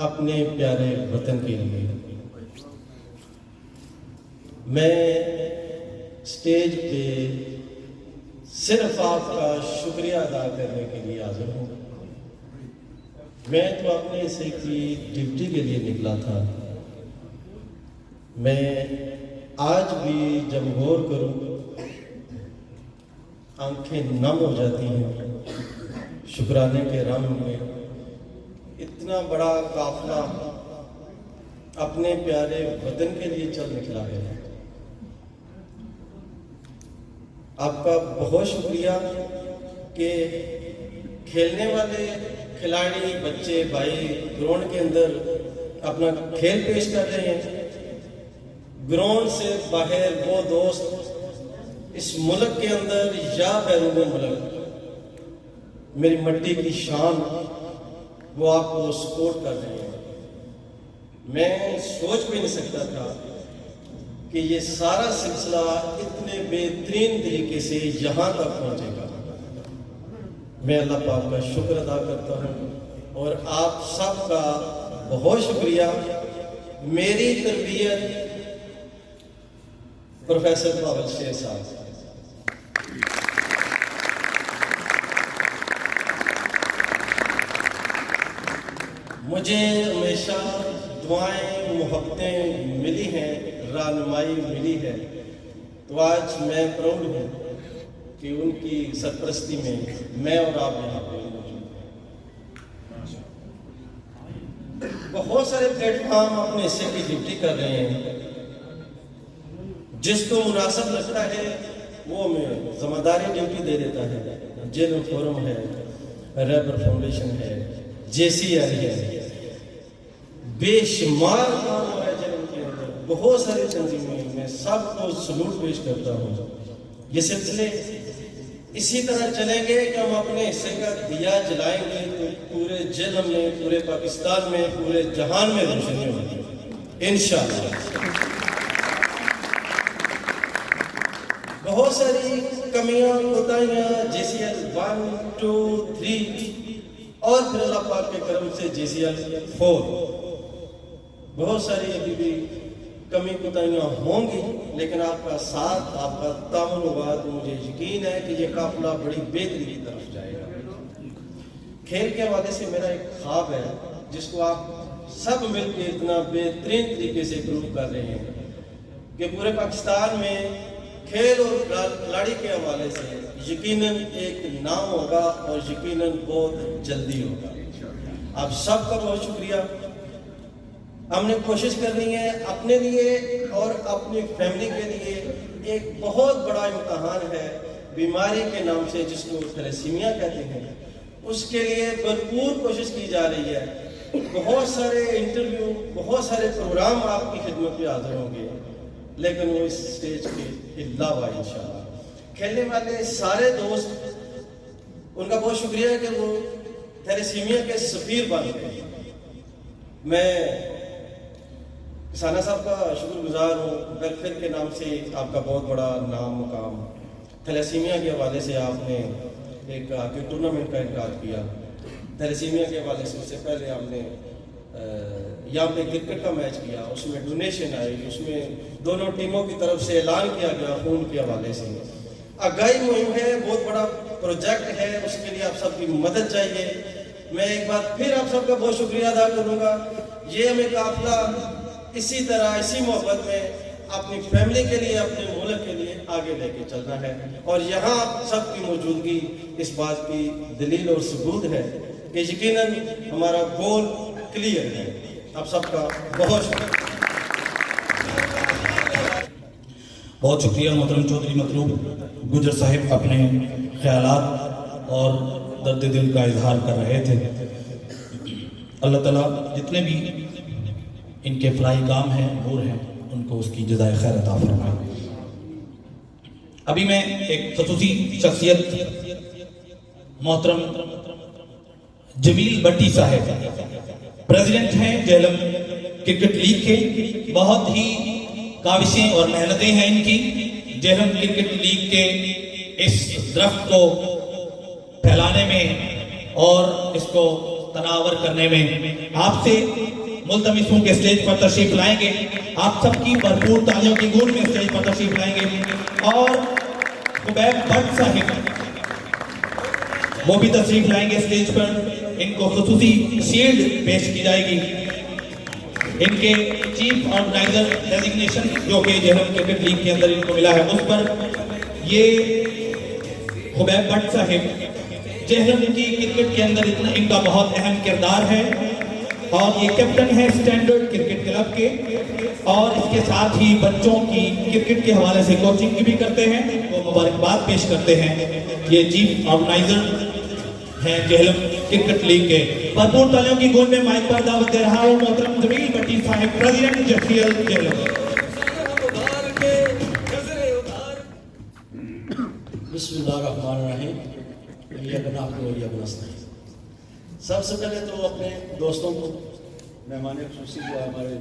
अपने प्यारे वतन के लिए। मैं स्टेज पे सिर्फ आपका शुक्रिया अदा करने के लिए हाजिर हूँ। मैं तो अपने हिस्से की ड्यूटी के लिए निकला था। मैं आज भी जब गौर करूँ आंखें नम हो जाती हैं। शुक्राने के रंग में इतना बड़ा काफिला अपने प्यारे वतन के लिए चल निकला है। आपका बहुत शुक्रिया कि खेलने वाले खिलाड़ी बच्चे भाई ग्राउंड के अंदर अपना खेल पेश कर रहे हैं, ग्राउंड से बाहर वो दोस्त इस मुल्क के अंदर या बैरून मुल्क मेरी मट्टी की शान वो आपको सपोर्ट कर रहे हैं। मैं सोच भी नहीं सकता था कि ये सारा सिलसिला इतने बेहतरीन तरीके से यहाँ तक पहुँचेगा। मैं अल्लाह पाक का शुक्र अदा करता हूँ और आप सबका बहुत शुक्रिया। मेरी तरबियत प्रोफेसर पावल शेर साहब, मुझे हमेशा दुआएं मोहब्बतें मिली हैं, रहनुमाई मिली है, तो आज मैं प्राउड हूँ कि उनकी सरपरस्ती में मैं और आप यहाँ पे मौजूद हैं। बहुत सारे प्लेटफॉर्म अपने हिस्से की ड्यूटी कर रहे हैं, जिसको मुनासिब लगता है वो हमें जिम्मेदारी ड्यूटी दे देता है। जेल फोरम है, रैबर फाउंडेशन है, JCI है, बेशुमार काम हो रहा है जेल के अंदर, बहुत सारी तंजीमें, मैं सबको सलूट पेश करता हूँ। ये सिलसिले इसी तरह चलेंगे कि हम अपने हिस्से का दिया जलाएंगे तो पूरे जेल में, पूरे पाकिस्तान में, पूरे जहान में रोशनी होगी इंशाअल्लाह। बहुत सारी कमियां कोताहियां JCL 1, 2, 3 और फिर अल्लाह पाक के करम से JCL 4, बहुत सारी अभी भी कमी कोताहियां होंगी, लेकिन आपका साथ, आपका ताउन होगा तो मुझे यकीन है कि ये काफिला बड़ी बेहतरी की तरफ जाएगा। खेल के हवाले से मेरा एक ख्वाब है जिसको आप सब मिलकर इतना बेहतरीन तरीके से प्रूव कर रहे हैं कि पूरे पाकिस्तान में खेल और खिलाड़ी के हवाले से यकीनन एक नाम होगा और यकीनन बहुत जल्दी होगा। आप सबका बहुत शुक्रिया। हमने कोशिश करनी है अपने लिए और अपनी फैमिली के लिए। एक बहुत बड़ा इम्तहान है बीमारी के नाम से जिसको थैलेसीमिया कहते हैं, उसके लिए भरपूर कोशिश की जा रही है। बहुत सारे इंटरव्यू, बहुत सारे प्रोग्राम आपकी खिदमत में हाजिर होंगे, लेकिन वो इस स्टेज के अलावा इंशाअल्लाह खेलने वाले सारे दोस्त, उनका बहुत शुक्रिया कि वो थैलेसीमिया के सफीर बन गए। मैं साना साहब का शुक्रगुजार हूँ, वेलफेयर के नाम से आपका बहुत बड़ा नाम मुकाम। थैलेसीमिया के हवाले से आपने एक आके टूर्नामेंट का इनकार किया, थैलेसीमिया के हवाले से उससे पहले आपने यहाँ पे क्रिकेट का मैच किया, उसमें डोनेशन आई, उसमें दोनों टीमों की तरफ से ऐलान किया गया खून के हवाले से। आगाही मुहिम है, बहुत बड़ा प्रोजेक्ट है, उसके लिए आप सबकी मदद चाहिए। मैं एक बार फिर आप सबका बहुत शुक्रिया अदा करूँगा। ये हमें काफिला इसी तरह, इसी मोहब्बत में अपनी फैमिली के लिए, अपने मुल्क के लिए आगे लेके चलना है। और यहाँ आप सबकी मौजूदगी इस बात की दलील और सबूत है कि यकीनन हमारा गोल क्लियर है। आप सबका बहुत शुक्रिया। बहुत शुक्रिया मोहतरम चौधरी मतलूब गुजर साहिब अपने ख्यालात और दर्द दिल का इजहार कर रहे थे। अल्लाह ताला जितने भी इनके फलाई काम हैं, नूर हैं, उनको उसकी जज़ाए खैर अता फरमाए। अभी मैं एक खसूसी शख्सियत मोहतरम जमील भट्टी साहब, प्रेसिडेंट हैं जेहलम क्रिकेट लीग के। बहुत ही काविशें और मेहनतें हैं इनकी जेहलम क्रिकेट लीग के इस दरख्त को फैलाने में और इसको तनावर करने में। आपसे मुल्तमिस हूं के स्टेज पर तशरीफ लाएंगे, आप सबकी भरपूर तालियों की गूंज में स्टेज पर तशरीफ लाएंगे। और खुबैब भट्ट साहिब वो भी तशरीफ लाएंगे स्टेज पर। इनको खुसूसी शील्ड पेश की जाएगी। इनके चीफ ऑर्गेनाइजर डेजिग्नेशन जो कि जेहलम क्रिकेट लीग के अंदर इनको मिला है, उस पर ये खुबैब भट्ट साहिब जेहलम की क्रिकेट के अंदर इतना इनका बहुत अहम किरदार है और ये कैप्टन है स्टैंडर्ड क्रिकेट क्लब के, और इसके साथ ही बच्चों की क्रिकेट के हवाले से कोचिंग की भी करते हैं। वो मुबारकबाद पेश करते हैं। ये चीफ ऑर्गेनाइजर हैं जेहलम क्रिकेट लीग के। भरपूर तालियों की गूंज में माइक पर दावत दे रहा हूँ मोहतरम जमील भट्टी साहब, प्रेसिडेंट जेसीएल जेहलम। बिस्मिल्लाहिर्रहमानिर्रहीम। सबसे पहले तो अपने दोस्तों को, मेहमान खुसूसी जो हमारे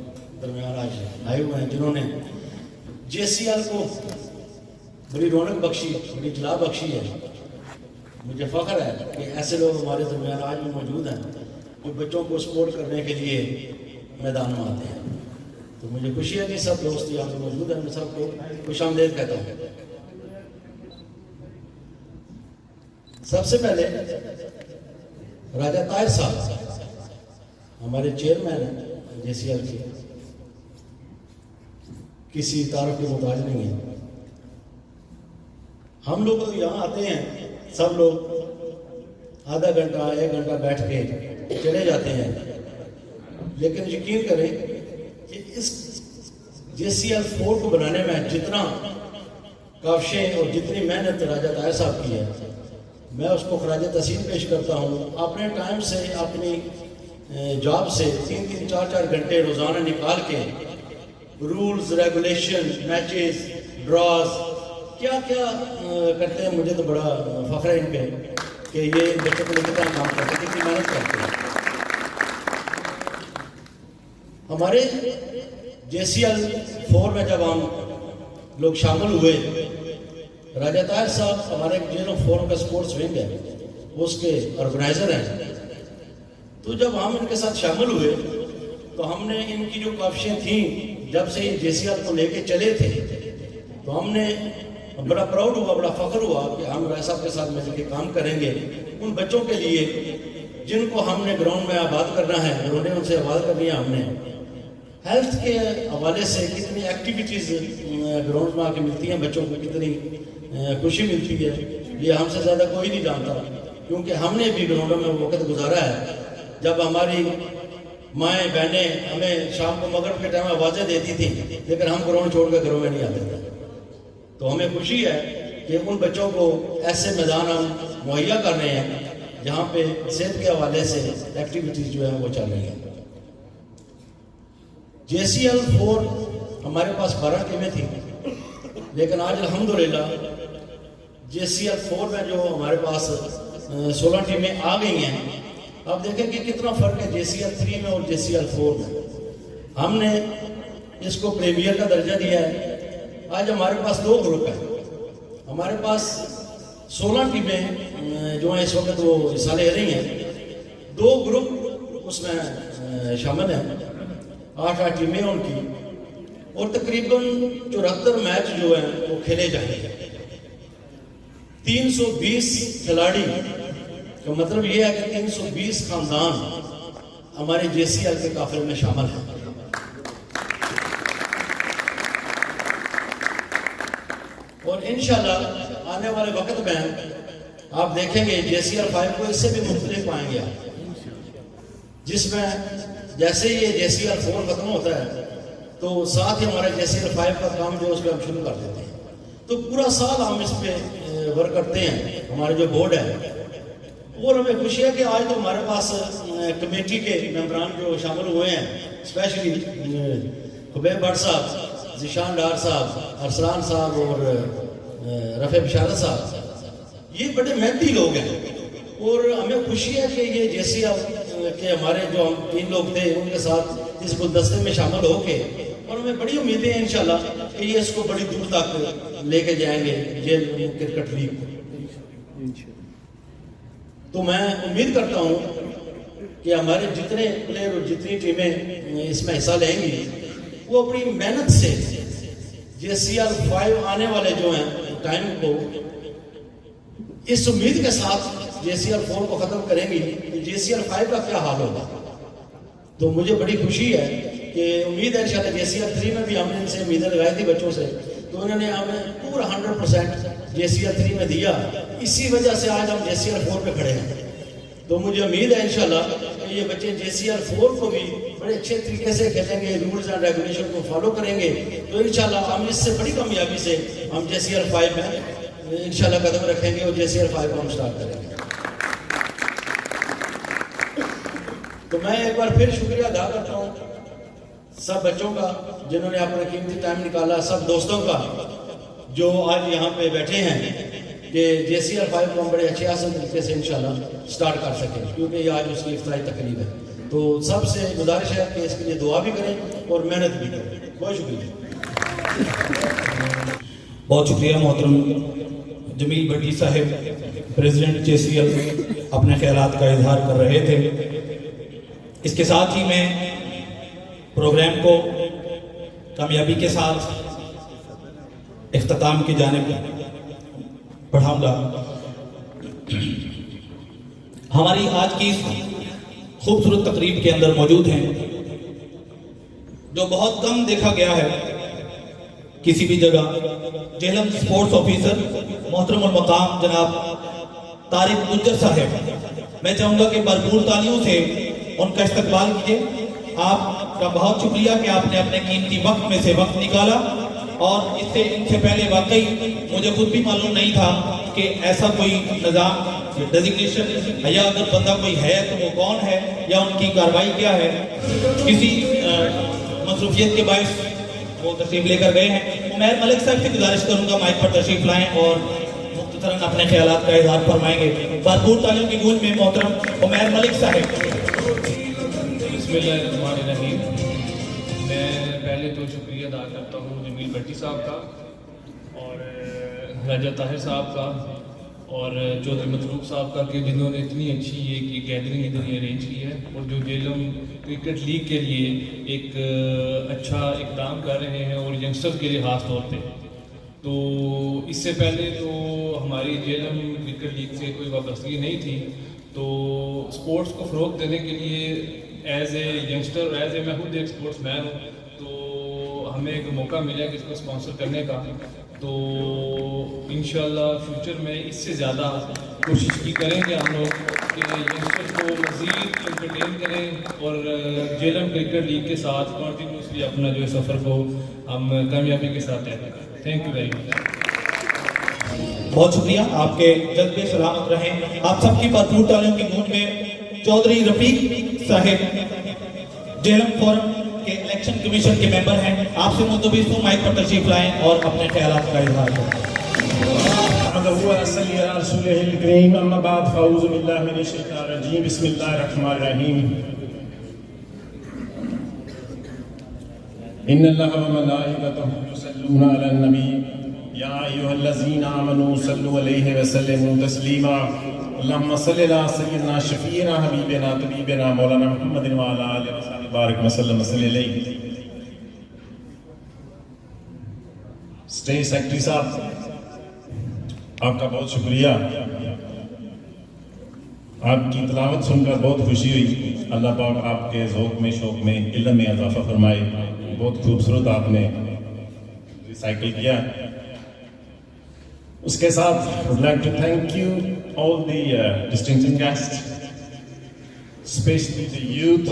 दरमियान आज आए हुए हैं, जिन्होंने जेसीएल को बड़ी रौनक बख्शी, बड़ी जला बख्शी है, मुझे फ़ख्र है कि ऐसे लोग हमारे दरमियान आज भी मौजूद हैं जो बच्चों को सपोर्ट करने के लिए मैदान में आते हैं। तो मुझे खुशी है कि सब दोस्त यहाँ पे मौजूद हैं, मैं सबको खुशामदीद कहता हूँ। सबसे पहले राजा ताहिर साहब हमारे चेयरमैन हैं जेसीएल के, किसी तारुफ के मुताज नहीं है। हम लोग तो यहाँ आते हैं, सब लोग आधा घंटा 1 घंटा बैठ के चले जाते हैं, लेकिन यकीन करें कि इस जेसीएल 4 को बनाने में जितना काविशें और जितनी मेहनत राजा ताहिर साहब की है, मैं उसको खराज तहसीन पेश करता हूँ। अपने टाइम से, अपनी जॉब से 3-3, 4-4 घंटे रोज़ाना निकाल के रूल्स, रेगुलेशन, मैचेस, ड्रॉज, क्या क्या करते हैं। मुझे तो बड़ा फ़ख्र है इन पे कि ये बच्चों को लेकर काम करते हैं, कितनी मेहनत करते हैं। हमारे जेसीएल 4 में जब हम लोग शामिल हुए, राजा ताहिर साहब हमारे जेनो फोरम का स्पोर्ट्स विंग है, उसके ऑर्गेनाइजर हैं। तो जब हम इनके साथ शामिल हुए तो हमने इनकी जो काविशें थी, जब से ये जेसीएल को लेके चले थे, तो हमने बड़ा प्राउड हुआ, बड़ा फख्र हुआ कि हम राय साहब के साथ मिलकर काम करेंगे उन बच्चों के लिए जिनको हमने ग्राउंड में आबाद करना है, ग्राउंडें उनसे आबाद करनी है। हमने हेल्थ के हवाले से कितनी एक्टिविटीज़ ग्राउंड में आके मिलती हैं बच्चों को, कितनी खुशी मिलती है, ये हमसे ज़्यादा कोई नहीं जानता, क्योंकि हमने भी ग्राउंडों में वो वक्त गुजारा है जब हमारी माएँ बहनें हमें शाम को मगरिब के टाइम आवाज़ें देती थी, लेकिन हम ग्राउंड छोड़ कर घरों में नहीं आते थे। तो हमें खुशी है कि उन बच्चों को ऐसे मैदान हम मुहैया कर रहे हैं जहाँ पे सेहत के हवाले से एक्टिविटीज़ जो है वो चल रही हैं। जेसीएल 4 हमारे पास 12 टीमें थी, लेकिन आज अल्हम्दुलिल्लाह जेसीएल 4 में जो हमारे पास 16 टीमें आ गई हैं। अब देखें कि कितना फ़र्क है जेसीएल 3 में और जेसीएल 4 में। हमने इसको प्रीमियर का दर्जा दिया है। आज हमारे पास 2 ग्रुप हैं, हमारे पास 16 टीमें जो हैं इस वक्त वो हिस्सा ले रही हैं, 2 ग्रुप उसमें शामिल हैं, 8-8 टीमें उनकी, और तकरीबन 74 मैच जो हैं वो खेले जाएंगे। 320 खिलाड़ी का मतलब ये है कि 320 खानदान हमारे जेसीएल के काफिले में शामिल हैं। और इंशाल्लाह आने वाले वक्त में आप देखेंगे जेसीएल 5 को इससे भी मुख्तलिफ पाएंगे आप, जिसमें जैसे ये जेसीएल 4 खत्म होता है तो साथ ही हमारा जेसीएल 5 का काम जो उस पर हम शुरू कर देते हैं। तो पूरा साल हम इस पे वर्क करते हैं, हमारे जो बोर्ड है। और हमें खुशी है कि आज तो हमारे पास कमेटी के मेंबरान जो शामिल हुए हैं, स्पेशली खुबैब भट्ट साहब, ज़ीशान डार साहब, अरसलान साहब और रफ़े बिशारत साहब, ये बड़े मेहनती लोग हैं। और हमें खुशी है कि ये जेसीएल के हमारे जो हम 3 लोग थे उनके साथ इस गुलदस्ते में शामिल होके, और हमें बड़ी उम्मीदें हैं इंशाल्लाह कि ये इसको बड़ी दूर तक लेके जाएंगे जेल क्रिकेट लीग को। तो मैं उम्मीद करता हूँ कि हमारे जितने प्लेयर और जितनी टीमें इसमें हिस्सा लेंगी वो अपनी मेहनत से जेसीएल 5 आने वाले जो हैं टाइम को इस उम्मीद के साथ जेसीएल 4 को ख़त्म करेंगी कि जेसीएल 5 का क्या हाल होगा। तो मुझे बड़ी खुशी है कि उम्मीद है इंशाल्लाह जेसीएल 3 में भी हमने इनसे उम्मीदें लगाई थी बच्चों से, तो उन्होंने हमें पूरा 100% जेसीएल 3 में दिया। इसी वजह से आज हम जेसीएल 4 पे खड़े हैं। तो मुझे उम्मीद है इंशाल्लाह कि ये बच्चे जेसीएल 4 को भी बड़े अच्छे तरीके से खेलेंगे, रूल्स एंड रेगुलेशन को फॉलो करेंगे। तो इंशाल्लाह हम इससे बड़ी कामयाबी से हम जेसीएल 5 में इंशाल्लाह कदम रखेंगे और जेसीएल 5 को हम स्टार्ट करेंगे। तो मैं एक बार फिर शुक्रिया अदा करता हूँ सब बच्चों का जिन्होंने अपना कीमती टाइम निकाला, सब दोस्तों का जो आज यहाँ पे बैठे हैं कि JCR 5 को हम बड़े अच्छे आसान तरीके से इंशाल्लाह स्टार्ट कर सकें, क्योंकि ये आज उसकी इफ्तारी तकरीब है। तो सबसे गुजारिश है कि इसके लिए दुआ भी करें और मेहनत भी करें। बहुत शुक्रिया। बहुत शुक्रिया मोहतरम जमील भट्टी साहब, प्रेसिडेंट JCL अपने ख्यालात का इजहार कर रहे थे। इसके साथ ही मैं प्रोग्राम को कामयाबी के साथ इख्तिताम की जानिब बढ़ाऊंगा। हमारी आज की इस खूबसूरत तकरीब के अंदर मौजूद हैं जो बहुत कम देखा गया है किसी भी जगह, जेहलम स्पोर्ट्स ऑफिसर मोहतरम मकाम जनाब तारिक गुज्जर साहब। मैं चाहूंगा कि भरपूर तालियों से उनका इस्तकबाल कीजिए। आपका बहुत शुक्रिया कि आपने अपने कीमती वक्त में से वक्त निकाला, और इनसे पहले वाकई मुझे खुद भी मालूम नहीं था कि ऐसा कोई निज़ाम डेजिग्नेशन या अगर बंदा कोई है तो वो कौन है या उनकी कार्रवाई क्या है। किसी मसरूफियत के बायस वो तशरीफ लेकर गए हैं। उमैर मलिक साहब से गुजारिश करूंगा माइक पर तशरीफ लाएं और मुख्तसरन अपने ख्यालात का इजहार फरमाएंगे। भरपूर तालियों की गूंज में मोहतरम उमैर मलिक साहब। बिस्मिल्लाहिर्रहमानिर्रहीम। मैं पहले तो शुक्रिया अदा करता हूँ जमील भट्टी साहब का और राजा ताहिर साहब का और चौधरी मतलूब साहब का कि जिन्होंने इतनी अच्छी एक गैदरिंग इधर ही अरेंज की है और जो जेलम क्रिकेट लीग के लिए एक अच्छा इकदाम कर रहे हैं और यंगस्टर्स के लिए ख़ास तौर पे। तो इससे पहले तो हमारी जेलम क्रिकेट लीग से कोई वाबस्तगी नहीं थी, तो स्पोर्ट्स को फ़रोग़ देने के लिए as a youngster, as a मैं खुद एक स्पोर्ट्स मैन हूँ, तो हमें एक मौका मिला कि इसको स्पॉन्सर करने का। तो इंशाल्लाह फ्यूचर में इससे ज़्यादा कोशिश की करेंगे हम लोग कि यंगस्टर्स को मज़ीद एंटरटेन करें और जेलम क्रिकेट लीग के साथ कॉन्टीन्यूसली अपना जो सफ़र को हम कामयाबी के साथ तय करें। Thank you very much. बहुत शुक्रिया, आपके जज्बे सलामत रहें। आप सबकी भरपूर तालियों की गूंज में चौधरी रफीक साहिब जेलम फोरम के इलेक्शन कमीशन के मेंबर हैं। आपसे मुतबिस हूँ माइक पर तशरीफ लाएं और अपने ख्यालात का इजहार करें। इन्नल्लाह व मलाइकतहु युसल्लूना अलन नबी या अय्युहल्लज़ीना आमनू सल्लु अलैहि व सल्लिमू तस्लीमा। अल्लाहुम्मा सल्लि अला सय्यिदिना शफीना हबीबिना तबीबिना मौलाना मुहम्मदिन व अला आलिहि व सल्लम बारिक व सल्लम अलैहि। स्टेज सेक्रेटरी साहब, आपका बहुत शुक्रिया। आपकी तिलावत सुनकर बहुत खुशी हुई। अल्लाह पाक आपके ज़ौक़ में, शौक़ में, इल्म में इजाफ़ा फरमाए। बहुत खूबसूरत आपने रिसाइकिल किया। उसके साथ would like to thank you all the distinction guest, specially the youth.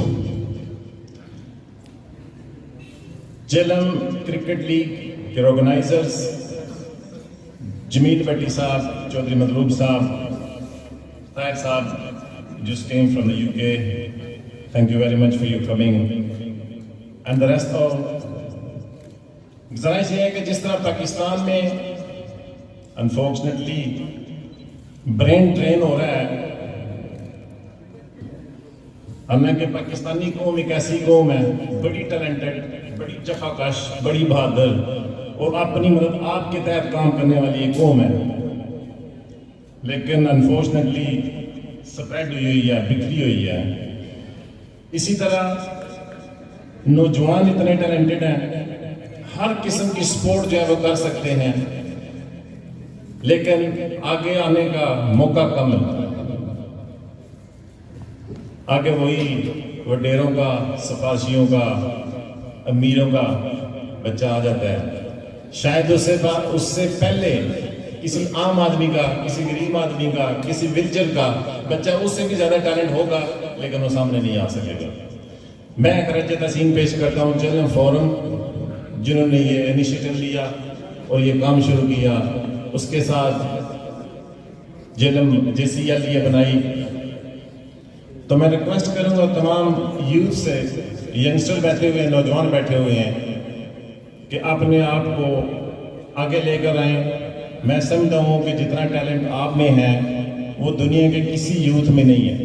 Jhelum cricket league के ऑर्गेनाइजर्स जमील भट्टी साहब, चौधरी मतलूब साहब, ताहिर साहब just came from the UK. Thank you very much for your coming. And the rest of गुजारिश ये है कि जिस तरह पाकिस्तान में अनफॉर्चुनेटली ब्रेन ड्रेन हो रहा है, हमें कि पाकिस्तानी कौम एक ऐसी कौम है बड़ी टैलेंटेड, बड़ी जफाकश, बड़ी बहादुर और अपनी मदद आपके तहत काम करने वाली एक कौम है, लेकिन अनफॉर्चुनेटली स्प्रेड हुई है, बिखरी हुई है। इसी तरह नौजवान इतने टैलेंटेड हैं, हर किस्म की स्पोर्ट जो है वो कर सकते हैं, लेकिन आगे आने का मौका कम मिलता है। आगे वही वडेरों का, सफाशियों का, अमीरों का बच्चा आ जाता है। शायद उससे पहले किसी आम आदमी का, किसी गरीब आदमी का, किसी विल्चर का बच्चा उससे भी ज़्यादा टैलेंट होगा, लेकिन वो सामने नहीं आ सकेगा। मैं खराज तहसीन पेश करता हूँ जेलम फोरम, जिन्होंने ये इनिशिएटिव लिया और ये काम शुरू किया। उसके साथ जेलम JCL ये बनाई, तो मैं रिक्वेस्ट करूंगा तमाम यूथ से, यंगस्टर बैठे हुए हैं, नौजवान बैठे हुए हैं, कि अपने आप को आगे लेकर आएं। मैं समझता हूँ कि जितना टैलेंट आप में है वो दुनिया के किसी यूथ में नहीं है।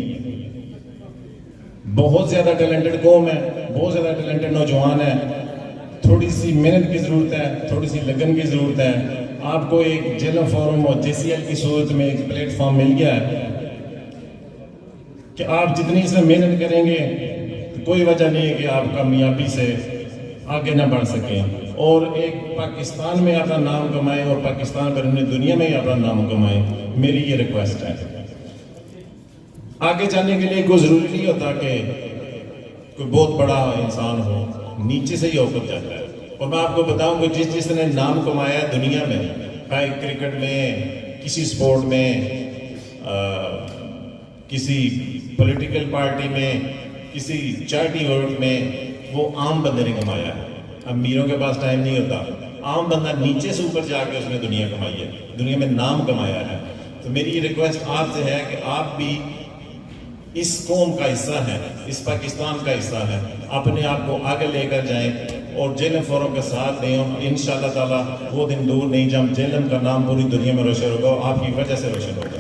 बहुत ज़्यादा टैलेंटेड कौम है, बहुत ज़्यादा टैलेंटेड नौजवान है। थोड़ी सी मेहनत की ज़रूरत है, थोड़ी सी लगन की ज़रूरत है। आपको एक जेलम फोरम और JCL की सूरत में एक प्लेटफॉर्म मिल गया है कि आप जितनी इसमें मेहनत करेंगे तो कोई वजह नहीं है कि आप कामयाबी से आगे ना बढ़ सकें और एक पाकिस्तान में अपना नाम कमाएं और पाकिस्तान पर दुनिया में ही अपना नाम कमाएं। मेरी ये रिक्वेस्ट है। आगे जाने के लिए कोई ज़रूरी नहीं होता कि कोई बहुत बड़ा इंसान हो, नीचे से ही होकर जाता है। और मैं आपको बताऊं कि जिसने नाम कमाया है दुनिया में, चाहे क्रिकेट में, किसी स्पोर्ट में, किसी पॉलिटिकल पार्टी में, किसी चैरिटी वर्क में, वो आम बंदे ने कमाया है। अमीरों के पास टाइम नहीं होता। आम बंदा नीचे से ऊपर जाके उसने दुनिया कमाई है, दुनिया में नाम कमाया है। तो मेरी ये रिक्वेस्ट आपसे है कि आप भी इस कौम का हिस्सा है, इस पाकिस्तान का हिस्सा है, अपने आप को आगे लेकर जाएं और जेलम फोरम के साथ दें। इंशाअल्लाह ताला वो दिन दूर नहीं जब जेलम का नाम पूरी दुनिया में रोशन होगा और आपकी वजह से रोशन होगा।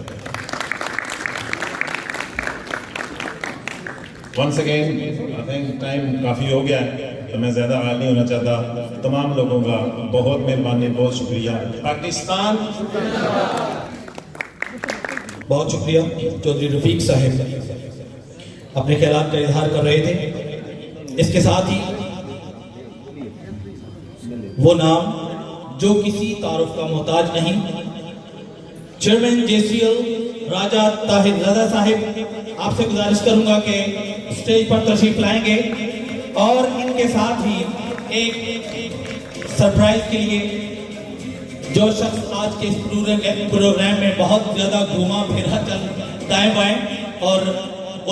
Once again I think time काफ़ी हो गया है तो मैं ज़्यादा हाल नहीं होना चाहता। तमाम लोगों का बहुत मेहरबानी, बहुत शुक्रिया। पाकिस्तान बहुत शुक्रिया। चौधरी रफीक साहब अपने ख्यालात का इजहार कर रहे थे। इसके साथ ही वो नाम जो किसी तारुफ का मोहताज नहीं, चेयरमैन JCL राजा ताहिर रजा साहिब, आपसे गुजारिश करूंगा कि स्टेज पर तशरीफ लाएंगे और इनके साथ ही एक सरप्राइज के लिए जो शख्स आज के इस प्रोग्राम में बहुत ज्यादा घूमा फिरा चल दाएं बाएं और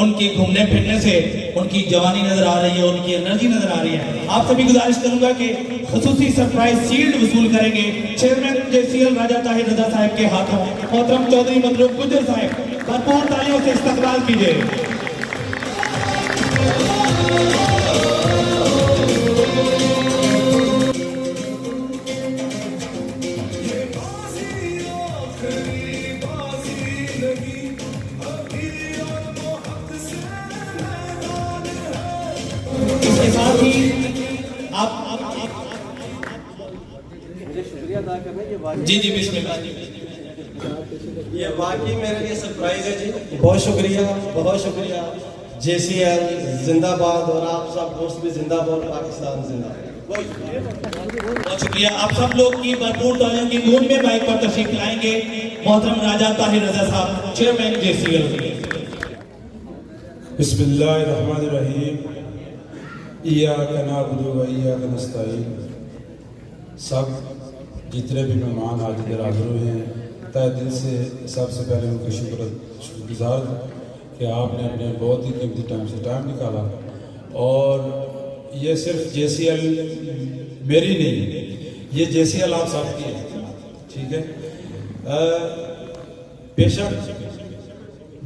उनके घूमने फिरने से उनकी जवानी नजर आ रही है, उनकी एनर्जी नजर आ रही है। आप सभी गुजारिश करूंगा कि खुसूसी सरप्राइज शील्ड वसूल करेंगे चेयरमैन JCL राजा ताहिर रजा साहब के हाथों। मोहतरम चौधरी मतलूब गुजर साहब, भरपूर तालियों से इस्तकबाल कीजिए। इसके साथ ही आप शुक्रिया अदा करना। जी बिस्मिल्लाह। ये वाकई मेरे लिए सरप्राइज है जी। बहुत शुक्रिया JCL जिंदाबाद और आप सब दोस्त भी जिंदाबाद, पाकिस्तान जिंदाबाद। बहुत शुक्रिया। आप सब लोग की भरपूर तालियों की गूंज में माइक पर तशरीफ लाएंगे मोहतरम राजा ताहिर रजा साहब, चेयरमैन JCL। बिस्मिल्लाहिर्रहमानिर्रहीम। इय्याका नअबुदु व इय्याका नस्तईन। सब जितने भी मेहमान आज इधर हाजिर हुए हैं, तहे दिल से सबसे पहले उनका शुक्रगुजार कि आपने अपने बहुत ही कीमती टाइम से टाइम निकाला। और ये सिर्फ JCL मेरी नहीं, ये JCL आप सबकी है, ठीक है। बेशक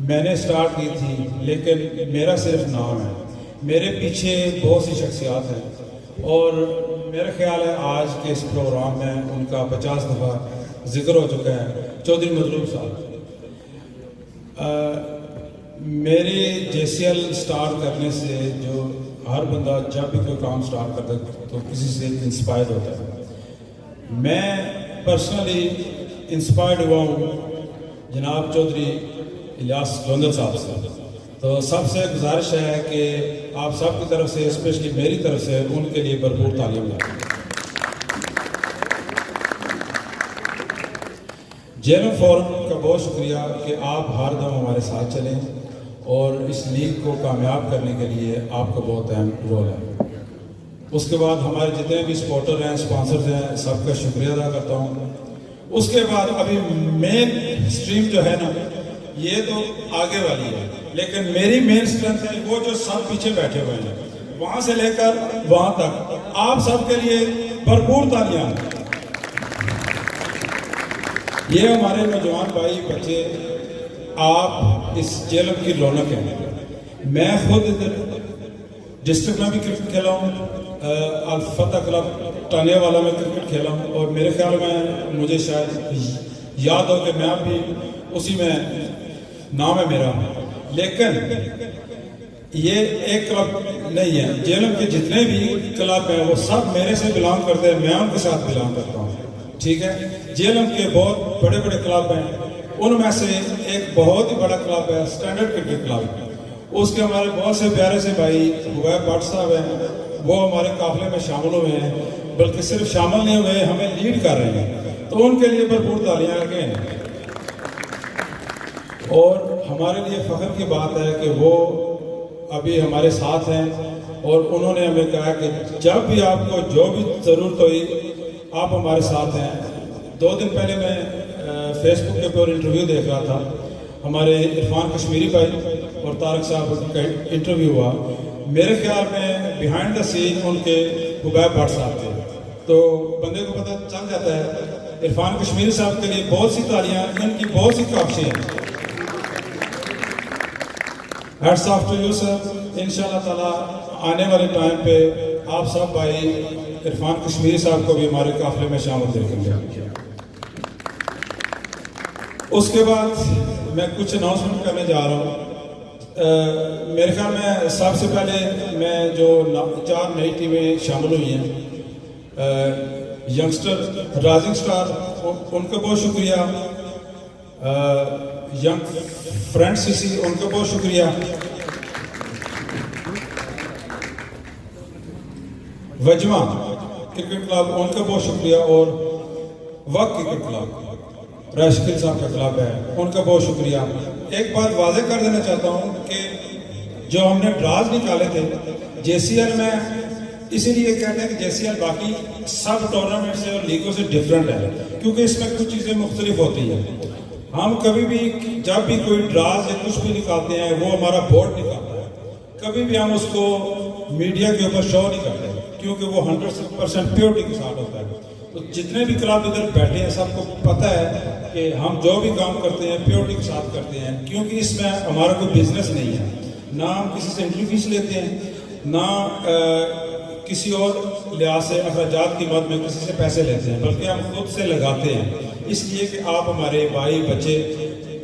मैंने स्टार्ट की थी लेकिन मेरा सिर्फ नाम है, मेरे पीछे बहुत सी शख्सियात हैं और मेरा ख्याल है आज के इस प्रोग्राम में उनका 50 दफ़ा जिक्र हो चुका है। चौधरी मतलूब साहब, मेरे JCL स्टार्ट करने से जो हर बंदा जब भी कोई काम स्टार्ट करता है तो किसी से इंस्पायर्ड होता है। मैं पर्सनली इंस्पायर्ड हुआ हूँ जनाब चौधरी इलियास जोंदर साहब से। तो सबसे गुजारिश है कि आप सब की तरफ से, स्पेशली मेरी तरफ से, उनके लिए भरपूर तालीम दें। जेलम फोरम का बहुत शुक्रिया कि आप हर दम हमारे साथ चलें और इस लीग को कामयाब करने के लिए आपका बहुत अहम रोल है। उसके बाद हमारे जितने भी सपोर्टर हैं, स्पॉन्सर्स हैं, सबका शुक्रिया अदा करता हूँ। उसके बाद अभी मेन स्ट्रीम जो है ना, ये तो आगे वाली है, लेकिन मेरी मेन स्ट्रेंथ है वो जो सब पीछे बैठे हुए हैं, वहाँ से लेकर वहाँ तक। आप सबके लिए भरपूर तालियां। ये हमारे नौजवान भाई बच्चे, आप इस जेलम की रौनक हैं। मैं खुद इधर डिस्ट्रिक्ट में भी क्रिकेट खेला हूँ, अल-फतह क्लब टानियावाला में क्रिकेट खेला हूँ, और मेरे ख्याल में मुझे शायद याद हो कि मैं भी उसी में नाम है मेरा। लेकिन ये एक क्लब नहीं है, जेएलएम के जितने भी क्लब हैं वो सब मेरे से बिलोंग करते हैं, मैं उनके साथ बिलोंग करता हूँ, ठीक है। जेएलएम के बहुत बड़े बड़े क्लब हैं, उनमें से एक बहुत ही बड़ा क्लब है स्टैंडर्ड क्रिकेट क्लब। उसके हमारे बहुत से प्यारे से भाई हुबैब भट्ट साहब हैं, वो हमारे काफिले में शामिल हुए हैं, बल्कि सिर्फ शामिल नहीं हुए, हमें लीड कर रहे हैं, तो उनके लिए भरपूर तालियां आगे हैं। और हमारे लिए फख्र की बात है कि वो अभी हमारे साथ हैं, और उन्होंने हमें कहा कि जब भी आपको जो भी ज़रूरत हुई आप हमारे साथ हैं। 2 दिन पहले मैं फेसबुक के ऊपर इंटरव्यू देख रहा था, हमारे इरफान कश्मीरी भाई और तारक साहब का इंटरव्यू हुआ। मेरे ख्याल में बिहाइंड द सीन उनके हुबैब भट्ट साहब थे, तो बंदे को पता चल जाता है। इरफान कश्मीरी साहब के लिए बहुत सी तालियां, इनकी बहुत सी काबिशें हैं। Hats off to you sir. इंशाल्लाह ताला आने वाले टाइम पे आप सब भाई इरफान कश्मीरी साहब को भी हमारे काफिले में शामिल देखेंगे। उसके बाद मैं कुछ अनाउंसमेंट करने जा रहा हूँ। मेरे ख्याल में सबसे पहले मैं जो 4 नई टीमें शामिल हुई हैं, यंगस्टर राइजिंग स्टार, उनका बहुत शुक्रिया। यंग फ्रेंड सीसी, उनका बहुत शुक्रिया। वजमा क्रिकेट क्लब, उनका बहुत शुक्रिया। और वक्त क्रिकेट क्लब राशिद साहब का क्लब है, उनका बहुत शुक्रिया। एक बात वाज़ेह कर देना चाहता हूँ कि जो हमने ड्राज निकाले थे जेसीएल में, इसीलिए कहते हैं कि जेसीएल बाकी सब टूर्नामेंट से और लीगों से डिफरेंट है, क्योंकि इसमें कुछ चीज़ें मुख्तलिफ होती हैं। हम कभी भी जब भी कोई ड्राज या कुछ भी निकालते हैं, वो हमारा बोर्ड निकालता है, कभी भी हम उसको मीडिया के ऊपर शो नहीं करते, क्योंकि वो 100% प्योरिटी के साथ होता है। तो जितने भी क्लब इधर बैठे हैं सबको पता है कि हम जो भी काम करते हैं प्योरिटी के साथ करते हैं, क्योंकि इसमें हमारा कोई बिजनेस नहीं है, ना हम किसी से एंट्री फीस लेते हैं, ना किसी और लिहाज से अखराजात की मद में किसी से पैसे लेते हैं, बल्कि हम खुद से लगाते हैं, इसलिए कि आप हमारे भाई बच्चे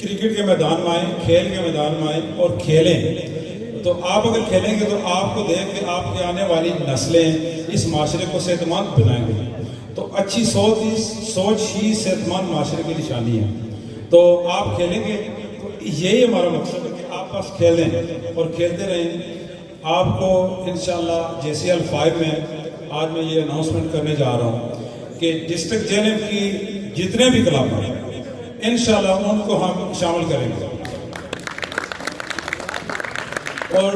क्रिकेट के मैदान में आएँ, खेल के मैदान में आएँ और खेलें। तो आप अगर खेलेंगे तो आपको देख के आपके आने वाली नस्लें इस माशरे को सेहतमंद बनाएंगे। तो अच्छी सोच ही सेहतमंद माशरे की निशानी है। तो आप खेलेंगे, तो यही हमारा मकसद है कि आप बस खेलें और खेलते रहें। आपको इंशाल्लाह जेसीएल 5 में आज मैं ये अनाउंसमेंट करने जा रहा हूँ कि डिस्ट्रिक्ट जेएलएम की जितने भी क्लब हैं इंशाल्लाह उनको हम शामिल करेंगे, और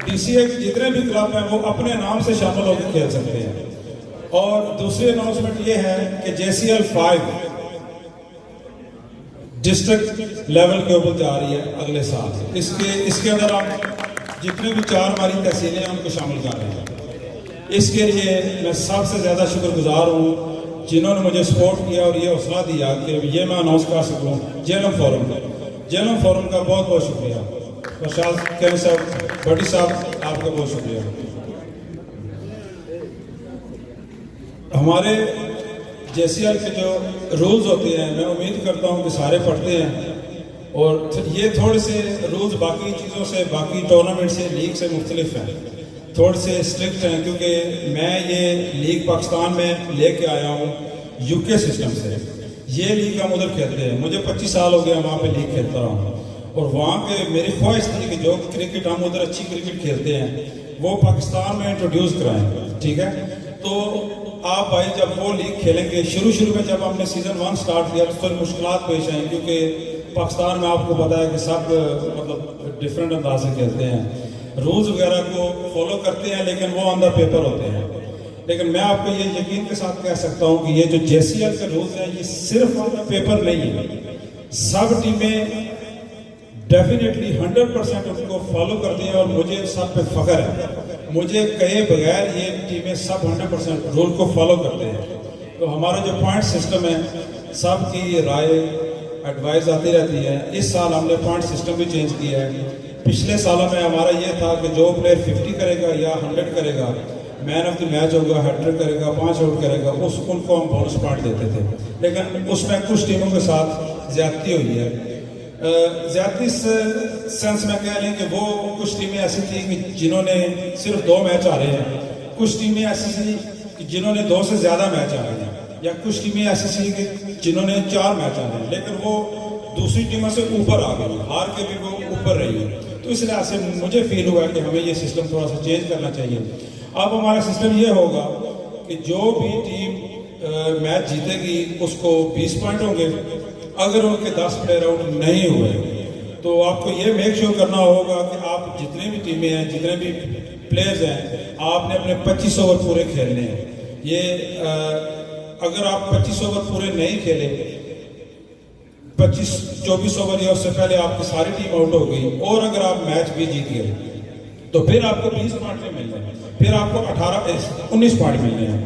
डीसीए के जितने भी क्लब हैं वो अपने नाम से शामिल होकर खेल सकते हैं। और दूसरी अनाउंसमेंट ये है कि जेसीएल 5 डिस्ट्रिक्ट लेवल के ऊपर जा रही है अगले साल। इसके अंदर हम जितने भी 4 हमारी तहसीलें हैं उनको शामिल कर रहे हैं। इसके लिए मैं सबसे ज़्यादा शुक्रगुजार हूँ जिन्होंने मुझे सपोर्ट किया और ये हौसला दिया कि ये मैं अनाउंस कर सकूँ। जेएलएम फोरम का बहुत बहुत शुक्रिया। प्रशाद कैन साहब, भट्टी साहब, आपका बहुत शुक्रिया। हमारे जेसीएल के जो रूल्स होते हैं मैं उम्मीद करता हूँ कि सारे पढ़ते हैं, और ये थोड़े से रूल्स बाकी चीज़ों से, बाकी टूर्नामेंट से, लीग से मुख्तलिफ हैं, थोड़े से स्ट्रिक्ट हैं, क्योंकि मैं ये लीग पाकिस्तान में लेके आया हूँ यूके सिस्टम से। ये लीग हम उधर खेलते हैं, मुझे 25 साल हो गया वहाँ पे लीग खेलता रहा हूँ, और वहाँ पे मेरी ख्वाहिश थी कि जो क्रिकेट हम उधर अच्छी क्रिकेट खेलते हैं वो पाकिस्तान में इंट्रोड्यूस कराएं, ठीक है। तो आप भाई जब वो लीग खेलेंगे, शुरू में जब हमने सीज़न 1 स्टार्ट किया तो थोड़ी मुश्किलात पेश आई, क्योंकि पाकिस्तान में आपको पता है कि सब मतलब डिफरेंट अंदाज से खेलते हैं, रूल्स वगैरह को फॉलो करते हैं, लेकिन वो ऑन द पेपर होते हैं। लेकिन मैं आपको ये यकीन के साथ कह सकता हूँ कि ये जो जेसीएल के रूल्स हैं ये सिर्फ ऑन द पेपर नहीं है, सब टीमें डेफिनेटली 100% उनको फॉलो करती हैं, और मुझे सब पे फख्र है। मुझे कहे बगैर ये टीमें सब 100% रूल को फॉलो करते हैं। तो हमारा जो पॉइंट सिस्टम है, सबकी राय एडवाइस आती रहती है। इस साल हमने पॉइंट सिस्टम भी चेंज किया है, पिछले सालों में हमारा ये था कि जो प्लेयर 50 करेगा या 100 करेगा, मैन ऑफ द मैच होगा, हैट्रिक करेगा, 5 आउट करेगा, उनको हम बोनस पॉइंट देते थे। लेकिन उसमें कुछ टीमों के साथ ज्यादती हुई है। ज्यादती सेंस में कह लें कि वो कुछ टीमें ऐसी थी कि जिन्होंने सिर्फ 2 मैच हारे हैं, कुछ टीमें ऐसी थी कि जिन्होंने 2 से ज़्यादा मैच हारे हैं, या कुछ टीमें ऐसी थी कि जिन्होंने 4 मैच हारे हैं, लेकिन वो दूसरी टीमों से ऊपर आ गई, हार के भी वो ऊपर रही है। तो इस लिहाज से मुझे फील हुआ कि हमें ये सिस्टम थोड़ा सा चेंज करना चाहिए। अब हमारा सिस्टम ये होगा कि जो भी टीम मैच जीतेगी उसको 20 पॉइंट होंगे। अगर उनके 10 प्लेयर आउट नहीं हुए तो आपको ये मेक श्योर करना होगा कि आप जितने भी टीमें हैं, जितने भी प्लेयर्स हैं, आपने अपने 25 ओवर पूरे खेलने हैं। ये अगर आप 25 ओवर पूरे नहीं खेले, 25-24 ओवर या उससे पहले आपकी सारी टीम आउट हो गई और अगर आप मैच भी जीत गए तो फिर आपको 20 पॉइंट मिलने हैं, फिर आपको 19 पॉइंट मिलने हैं,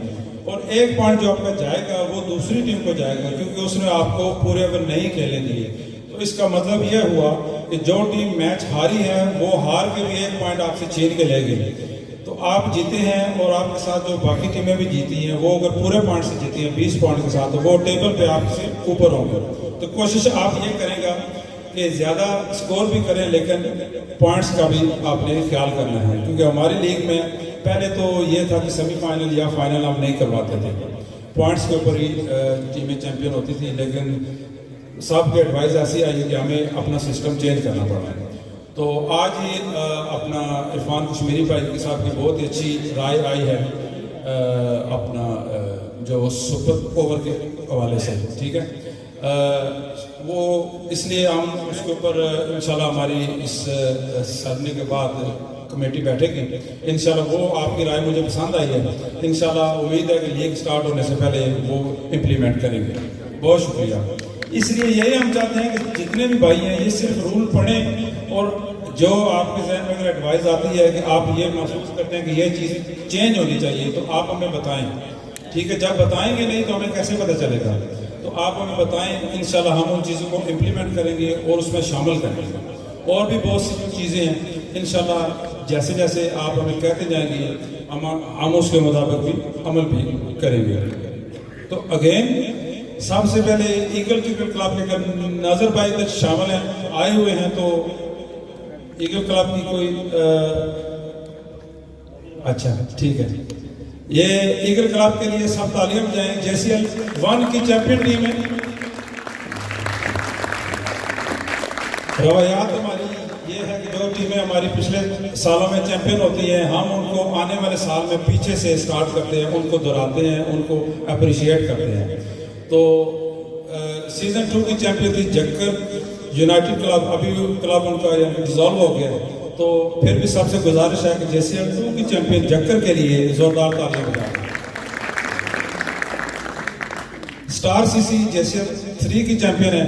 और 1 पॉइंट जो आपका जाएगा वो दूसरी टीम को जाएगा, क्योंकि उसने आपको पूरे ओवर नहीं खेलने दिए। तो इसका मतलब यह हुआ कि जो टीम मैच हारी है वो हार के भी 1 पॉइंट आपसे छीन के ले गई। तो आप जीते हैं और आपके साथ जो बाकी टीमें भी जीती हैं, वो अगर पूरे पॉइंट से जीती हैं 20 पॉइंट के साथ, तो वो टेबल पे आपसे ऊपर होंगे। तो कोशिश आप ये करेगा कि ज़्यादा स्कोर भी करें, लेकिन पॉइंट्स का भी आपने ख्याल करना है, क्योंकि हमारी लीग में पहले तो ये था कि सेमीफाइनल या फाइनल हम नहीं करवाते थे, पॉइंट्स के ऊपर ही टीमें चैंपियन होती थी। लेकिन साहब की एडवाइस ऐसी आई कि हमें अपना सिस्टम चेंज करना पड़ा। तो आज ही अपना इरफान कश्मीरी भाई साहब की बहुत ही अच्छी राय आई है अपना जो सुपर ओवर के हवाले से, ठीक है। वो इसलिए हम उसके ऊपर इंशाल्लाह हमारी इस सरनी के बाद कमेटी बैठेगी, इंशाल्लाह वो आपकी राय मुझे पसंद आई है। इंशाल्लाह उम्मीद है कि लीग स्टार्ट होने से पहले वो इम्प्लीमेंट करेंगे। बहुत शुक्रिया। इसलिए यही हम चाहते हैं कि जितने भी भाई हैं ये सिर्फ रूल पढ़ें, और जो आपके जहन में अगर एडवाइस आती है कि आप ये महसूस करते हैं कि ये चीज़ चेंज होनी चाहिए, तो आप हमें बताएं, ठीक है। जब बताएंगे नहीं तो हमें कैसे पता चलेगा, तो आप हमें बताएं, इंशाल्लाह हम उन चीज़ों को इम्प्लीमेंट करेंगे और उसमें शामिल करेंगे। और भी बहुत सी चीज़ें हैं, इंशाल्लाह जैसे जैसे आप हमें कहते जाएंगे हम उसके मुताबिक भी अमल भी करेंगे। तो अगेन सबसे पहले ईगल क्रिकेट क्लब के नाजर भाई तक शामिल हैं, आए हुए हैं, तो ईगल क्लब की कोई अच्छा ठीक है, ये ईगल क्लब के लिए सब तालियां बजाएं। JCL 1 की चैंपियन टीम है। रवायात हमारी ये है कि जो टीमें हमारी पिछले सालों में चैंपियन होती हैं, हम उनको आने वाले साल में पीछे से स्टार्ट करते हैं, उनको दोहराते हैं, उनको अप्रिशिएट करते हैं। तो सीजन 2 की चैंपियन थी जक्कर यूनाइटेड क्लब, अभी क्लब उनका डिसॉल्व हो गया। तो फिर भी सबसे गुजारिश है कि JCL 2 की चैंपियन जक्कर के लिए जोरदार तालियां बजाएं। स्टार CC JCL 3 की चैंपियन है,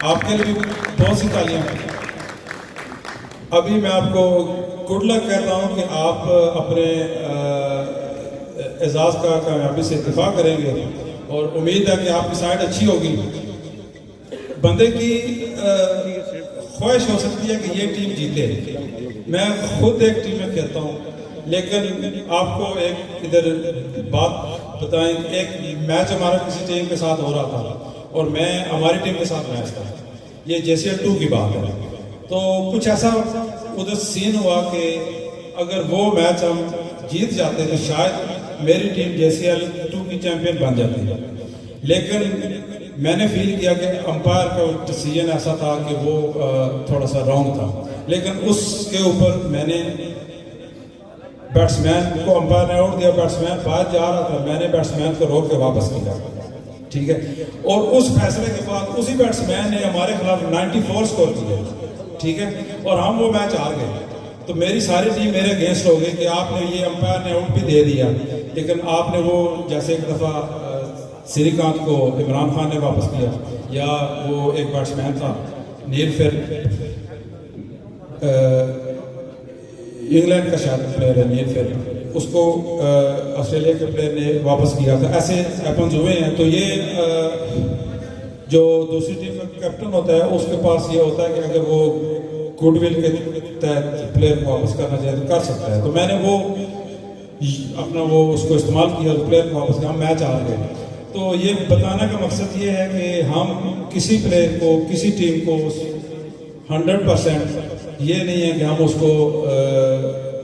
आपके लिए भी बहुत सी तालियां। अभी मैं आपको गुड लक कहता हूं कि आप अपने एजाज का कामयाबी से इत्तेफाक करेंगे, और उम्मीद है कि आपकी साइड अच्छी होगी। बंदे की ख्वाहिश हो सकती है कि ये टीम जीते। मैं खुद एक टीम में खेलता हूँ, लेकिन आपको एक इधर बात बताएं, एक मैच हमारा किसी टीम के साथ हो रहा था और मैं हमारी टीम के साथ मैच था, ये JCL 2 की बात है। तो कुछ ऐसा उधर सीन हुआ कि अगर वो मैच हम जीत जाते तो शायद मेरी टीम JCL 2 की चैंपियन बन जाती। लेकिन मैंने फील किया कि अंपायर का डिसीजन ऐसा था कि वो थोड़ा सा रॉन्ग था, लेकिन उसके ऊपर मैंने बैट्समैन को, अंपायर ने आउट दिया, बैट्समैन बाहर जा रहा था, मैंने बैट्समैन को रोक के वापस किया, ठीक है। और उस फैसले के बाद उसी बैट्समैन ने हमारे खिलाफ 94 स्कोर किए, ठीक है, और हम वो मैच हार गए। तो मेरी सारी टीम मेरे अगेंस्ट हो गई कि आपने ये अंपायर ने आउट भी दे दिया, लेकिन आपने वो जैसे एक दफ़ा श्रीकांत को इमरान खान ने वापस किया, या वो एक बैट्समैन था नील फिर इंग्लैंड का शायद प्लेयर है नील फिर, उसको ऑस्ट्रेलिया के प्लेयर ने वापस किया था। ऐसे हैपन्स हुए हैं। तो ये जो दूसरी टीम का कैप्टन होता है उसके पास ये होता है कि अगर वो गुडविल के तहत प्लेयर को वापस करना चाहे तो कर सकता है। तो मैंने वो अपना वो उसको इस्तेमाल किया, तो प्लेयर को वापस किया, हम मैच हार गए। तो ये बताने का मकसद ये है कि हम किसी प्लेयर को, किसी टीम को 100% ये नहीं है कि हम उसको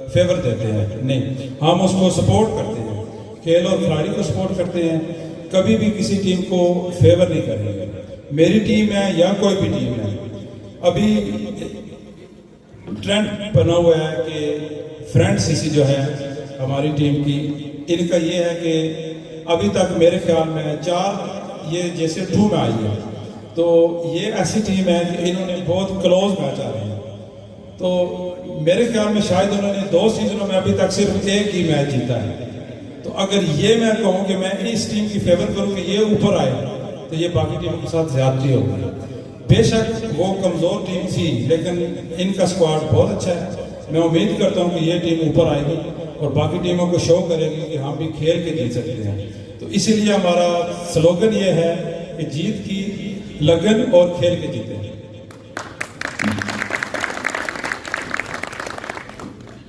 फेवर देते हैं, नहीं, हम उसको सपोर्ट करते हैं, खेल और खिलाड़ी को सपोर्ट करते हैं, कभी भी किसी टीम को फेवर नहीं करेंगे। मेरी टीम है या कोई भी टीम है, अभी ट्रेंड बना हुआ है कि फ्रेंड सीसी जो है हमारी टीम की, इनका ये है कि अभी तक मेरे ख्याल में 4 ये जैसे 2 में आई है, तो ये ऐसी टीम है कि इन्होंने बहुत क्लोज मैच आ रहे हैं। तो मेरे ख्याल में शायद उन्होंने 2 सीजनों में अभी तक सिर्फ एक ही मैच जीता है। तो अगर ये मैं कहूँ कि मैं इस टीम की फेवर करूँ कि ये ऊपर आए, तो ये बाकी टीमों के साथ ज्यादती होगी। बेशक वो कमज़ोर टीम थी, लेकिन इनका स्क्वाड बहुत अच्छा है। मैं उम्मीद करता हूँ कि ये टीम ऊपर आएगी और बाकी टीमों को शो करेगी कि हम भी खेल के जीत सकते हैं। तो इसीलिए हमारा स्लोगन ये है कि जीत की लगन और खेल के जीते।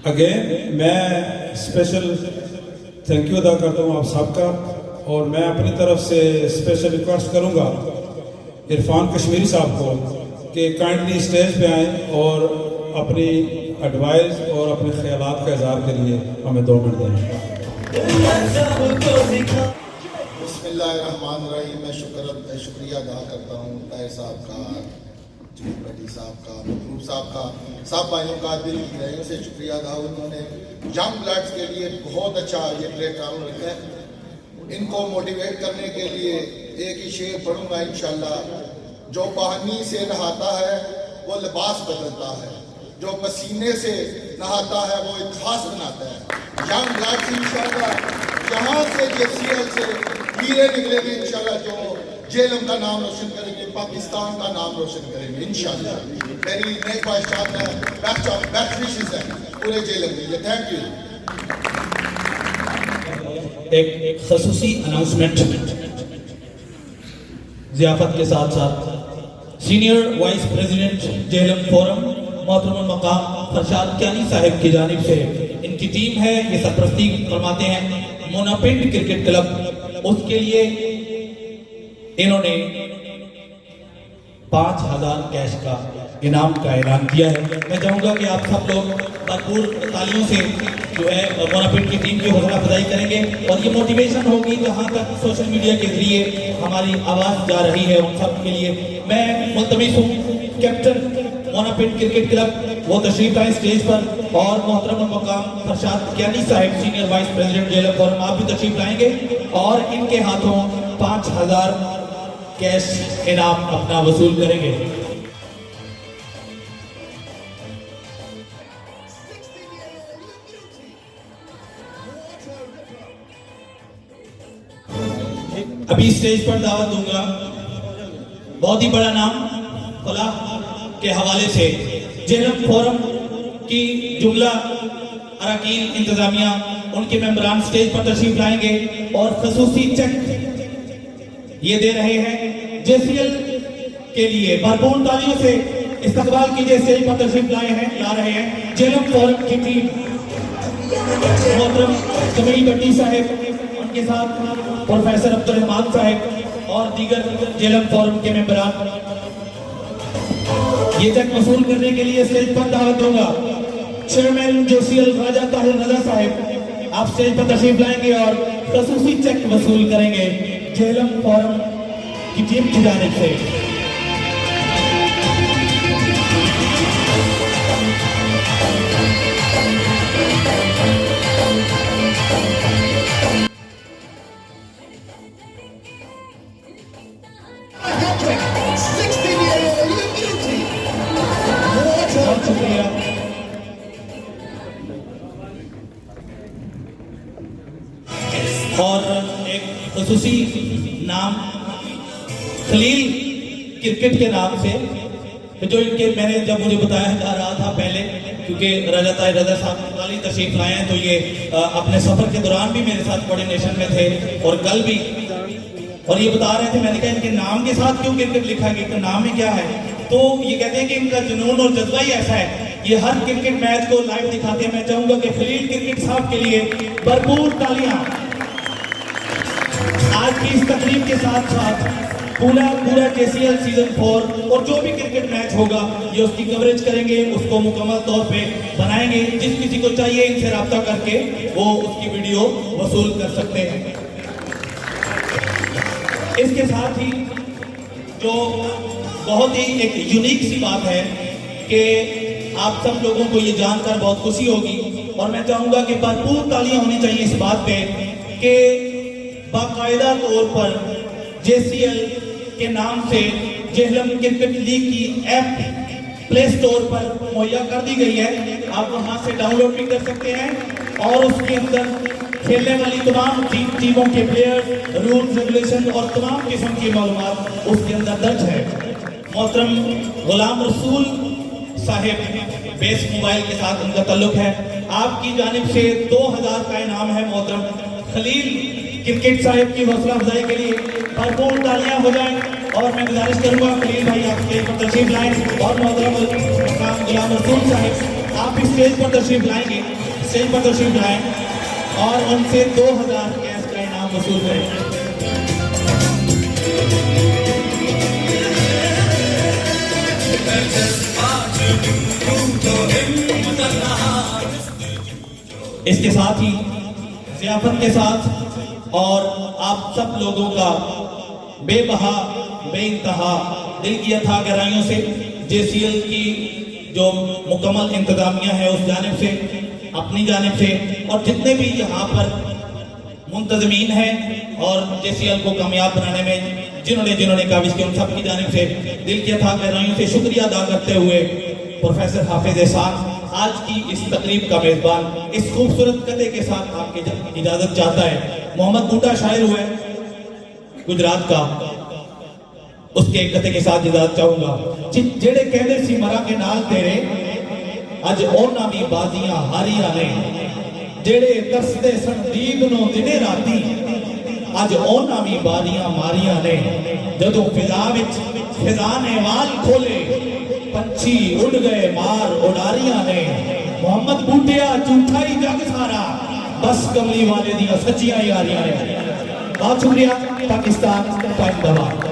अगेन मैं स्पेशल थैंक यू अदा करता हूँ आप सबका, और मैं अपनी तरफ से स्पेशल रिक्वेस्ट करूँगा इरफान कश्मीरी साहब को कि काइंडली स्टेज पे आएँ और अपनी एडवाइस और अपने ख्यालात का इज़हार के लिए हमें 2 मिनट दें। बिस्मिल्लाहिर्रहमानिर्रहीम। मैं शुक्रिया अदा करता हूँ ताहिर साहब का, जमील भट्टी साहब का, मतलूब साहब का, सब भाइयों का दिल की गहराइयों से शुक्रिया अदा। उन्होंने यंग ब्लड्स के लिए बहुत अच्छा ये प्लेटफॉर्म रखा है। इनको मोटिवेट करने के लिए एक ही शेर पढ़ूंगा इंशाल्लाह। जो पानी से नहाता है वो लिबास बदलता है, जो पसीने से नहाता है वो इतिहास बनाता है। यंग ब्लड्स इंशाल्लाह यहाँ से JCL से हीरे निकलेंगे इंशाल्लाह, जो जेलम का नाम रोशन करेंगे, पाकिस्तान का नाम रोशन करेंगे इंशाल्लाह। मेरी नई ख्वाहिशात है, बेस्ट विशेस है पूरे जेलम के लिए। Thank you. एक खसूसी अनाउंसमेंट ज़ियाफत के साथ साथ senior vice president Jhelum forum मोहतरम मकाम फरशाद कियानी साहब की जानिब से इनकी टीम है, ये सरपरस्ती फरमाते हैं मोनापिंड क्रिकेट क्लब, उसके लिए इन्होंने 5000 कैश का इनाम का ऐलान किया है। मैं चाहूँगा कि आप सब लोग भरपूर तालियों से जो है मोनापिंड की टीम की हौसला अफजाई करेंगे, और ये मोटिवेशन होगी जहाँ तक सोशल मीडिया के जरिए हमारी आवाज़ जा रही है उन सब के लिए। मैं मुल्तमिस हूँ कैप्टन मोनापिंड क्रिकेट क्लब वो तशरीफ लाएं स्टेज पर, और मोहतरम मकाम फरशाद कियानी साहब senior vice president Jhelum forum आप भी तशरीफ लाएंगे और इनके हाथों 5000 कैश इनाम अपना वसूल करेंगे। अभी स्टेज पर दावत दूंगा बहुत ही बड़ा नाम फलाह के हवाले से जेलम फोरम की जुमला अरकान इंतजामिया उनके मेंबरान स्टेज पर तशरीफ लाएंगे और खसूसी चेक ये दे रहे हैं JCL के लिए। भरपूर तालियों से इस्तकबाल कीजिए। स्टेज पर तशरीफ ला रहे हैं जेलम फोरम की टीम, मोहतरम जमील भट्टी साहब, उनके साथ प्रोफेसर अब्दुल रहमान साहब और दीगर जेलम फोरम के मेंबरान। ये चेक वसूल करने के लिए स्टेज पर दावत दूंगा चेयरमैन JCL राजा ताहिर रजा साहब, आप स्टेज पर तशरीफ लाएंगे और खसूसी चेक वसूल करेंगे जेलम फोरम की टीम की जानिब से। बहुत शुक्रिया। और एक खसूसी नाम खलील क्रिकेट के नाम से, जो इनके मैंने जब मुझे बताया जा रहा था पहले, क्योंकि रजा ताहिर रजा साहब वाली तशरीफ लाए हैं, तो ये अपने सफर के दौरान भी मेरे साथ कोऑर्डिनेशन में थे और कल भी, और ये बता रहे थे, मैंने कहा इनके नाम के साथ क्यों क्रिकेट लिखा गया, इनका नाम ही क्या है, तो ये कहते हैं कि इनका जुनून और जज्बा ही ऐसा है, ये हर क्रिकेट मैच को लाइव दिखाते हैं। मैं चाहूंगा कि फील्ड क्रिकेट साहब के लिए भरपूर तालियां। आज की इस तकरीब के साथ साथ पूरा JCL सीजन 4 और जो भी क्रिकेट मैच होगा ये उसकी कवरेज करेंगे, उसको मुकम्मल तौर पे बनाएंगे। जिस किसी को चाहिए इनसे रब्ता करके वो उसकी वीडियो वसूल कर सकते हैं। इसके साथ ही जो बहुत ही एक यूनिक सी बात है कि आप सब लोगों को ये जानकर बहुत खुशी होगी और मैं चाहूंगा कि भरपूर तालियां होनी चाहिए इस बात पे कि बाकायदा तौर पर JCL के नाम से जेहलम क्रिकेट लीग की ऐप प्ले स्टोर पर मुहैया कर दी गई है। आप वहां से डाउनलोड भी कर सकते हैं और उसके अंदर खेलने वाली तमाम टीमों के प्लेयर, रूल्स, रेगुलेशन और तमाम किस्म की मालूमात उसके अंदर दर्ज है। मोहतरम गुलाम रसूल साहिब बेस मोबाइल के साथ उनका ताल्लुक है। आपकी जानिब से 2000 का इनाम है। मोहतरम खलील क्रिकेट साहिब की हौसला अफजाई के लिए भरपूर तालियां हो जाएं और मैं गुजारिश करूंगा खलील भाई आप स्टेज पर तशरीफ लाएं और मोहतरम गुलाम रसूल साहिब आप इस स्टेज पर तशरीफ लाएंगे, स्टेज पर तशरीफ लाएं और उनसे 2000 कैश का इनाम वसूल करें। इसके साथ ही ज़ियाफत के साथ और आप सब लोगों का बेबहा बेइंतहा दिल की अथाह गहराइयों से JCL की जो मुकम्मल इंतजामिया है उस जानिब से, अपनी जानिब से और जितने भी यहाँ पर मुंतजमीन हैं और JCL को कामयाब बनाने में जिन्होंने काविश की उन सब की जानिब से दिल की अथाह गहराइयों से शुक्रिया अदा करते हुए प्रोफेसर हाफिज एहसान आज की इस तकरीब का मेजबान इस खूबसूरत कते के साथ आपकी इजाजत चाहता है। मोहम्मद बूटा शायर हुए गुजरात का, उसके कते के साथ इजाजत चाहूंगा। जेड़े कहते सी मरा के नाल तेरे अज ओना भी बाजियां हारियां ने, जेड़े तरसदे सन दीद नो दिने राती अज ओना भी बाजियां मारियां ने। जदों फिजा विच फिजा ने वाल खोले पंछी उड़ गए मार उड़ारियां ने। मोहम्मद बूटिया झूठा ही जग सारा बस कमली वाले दियां सच्चियां यारियां ने। बहुत शुक्रिया। पाकिस्तान जिंदाबाद।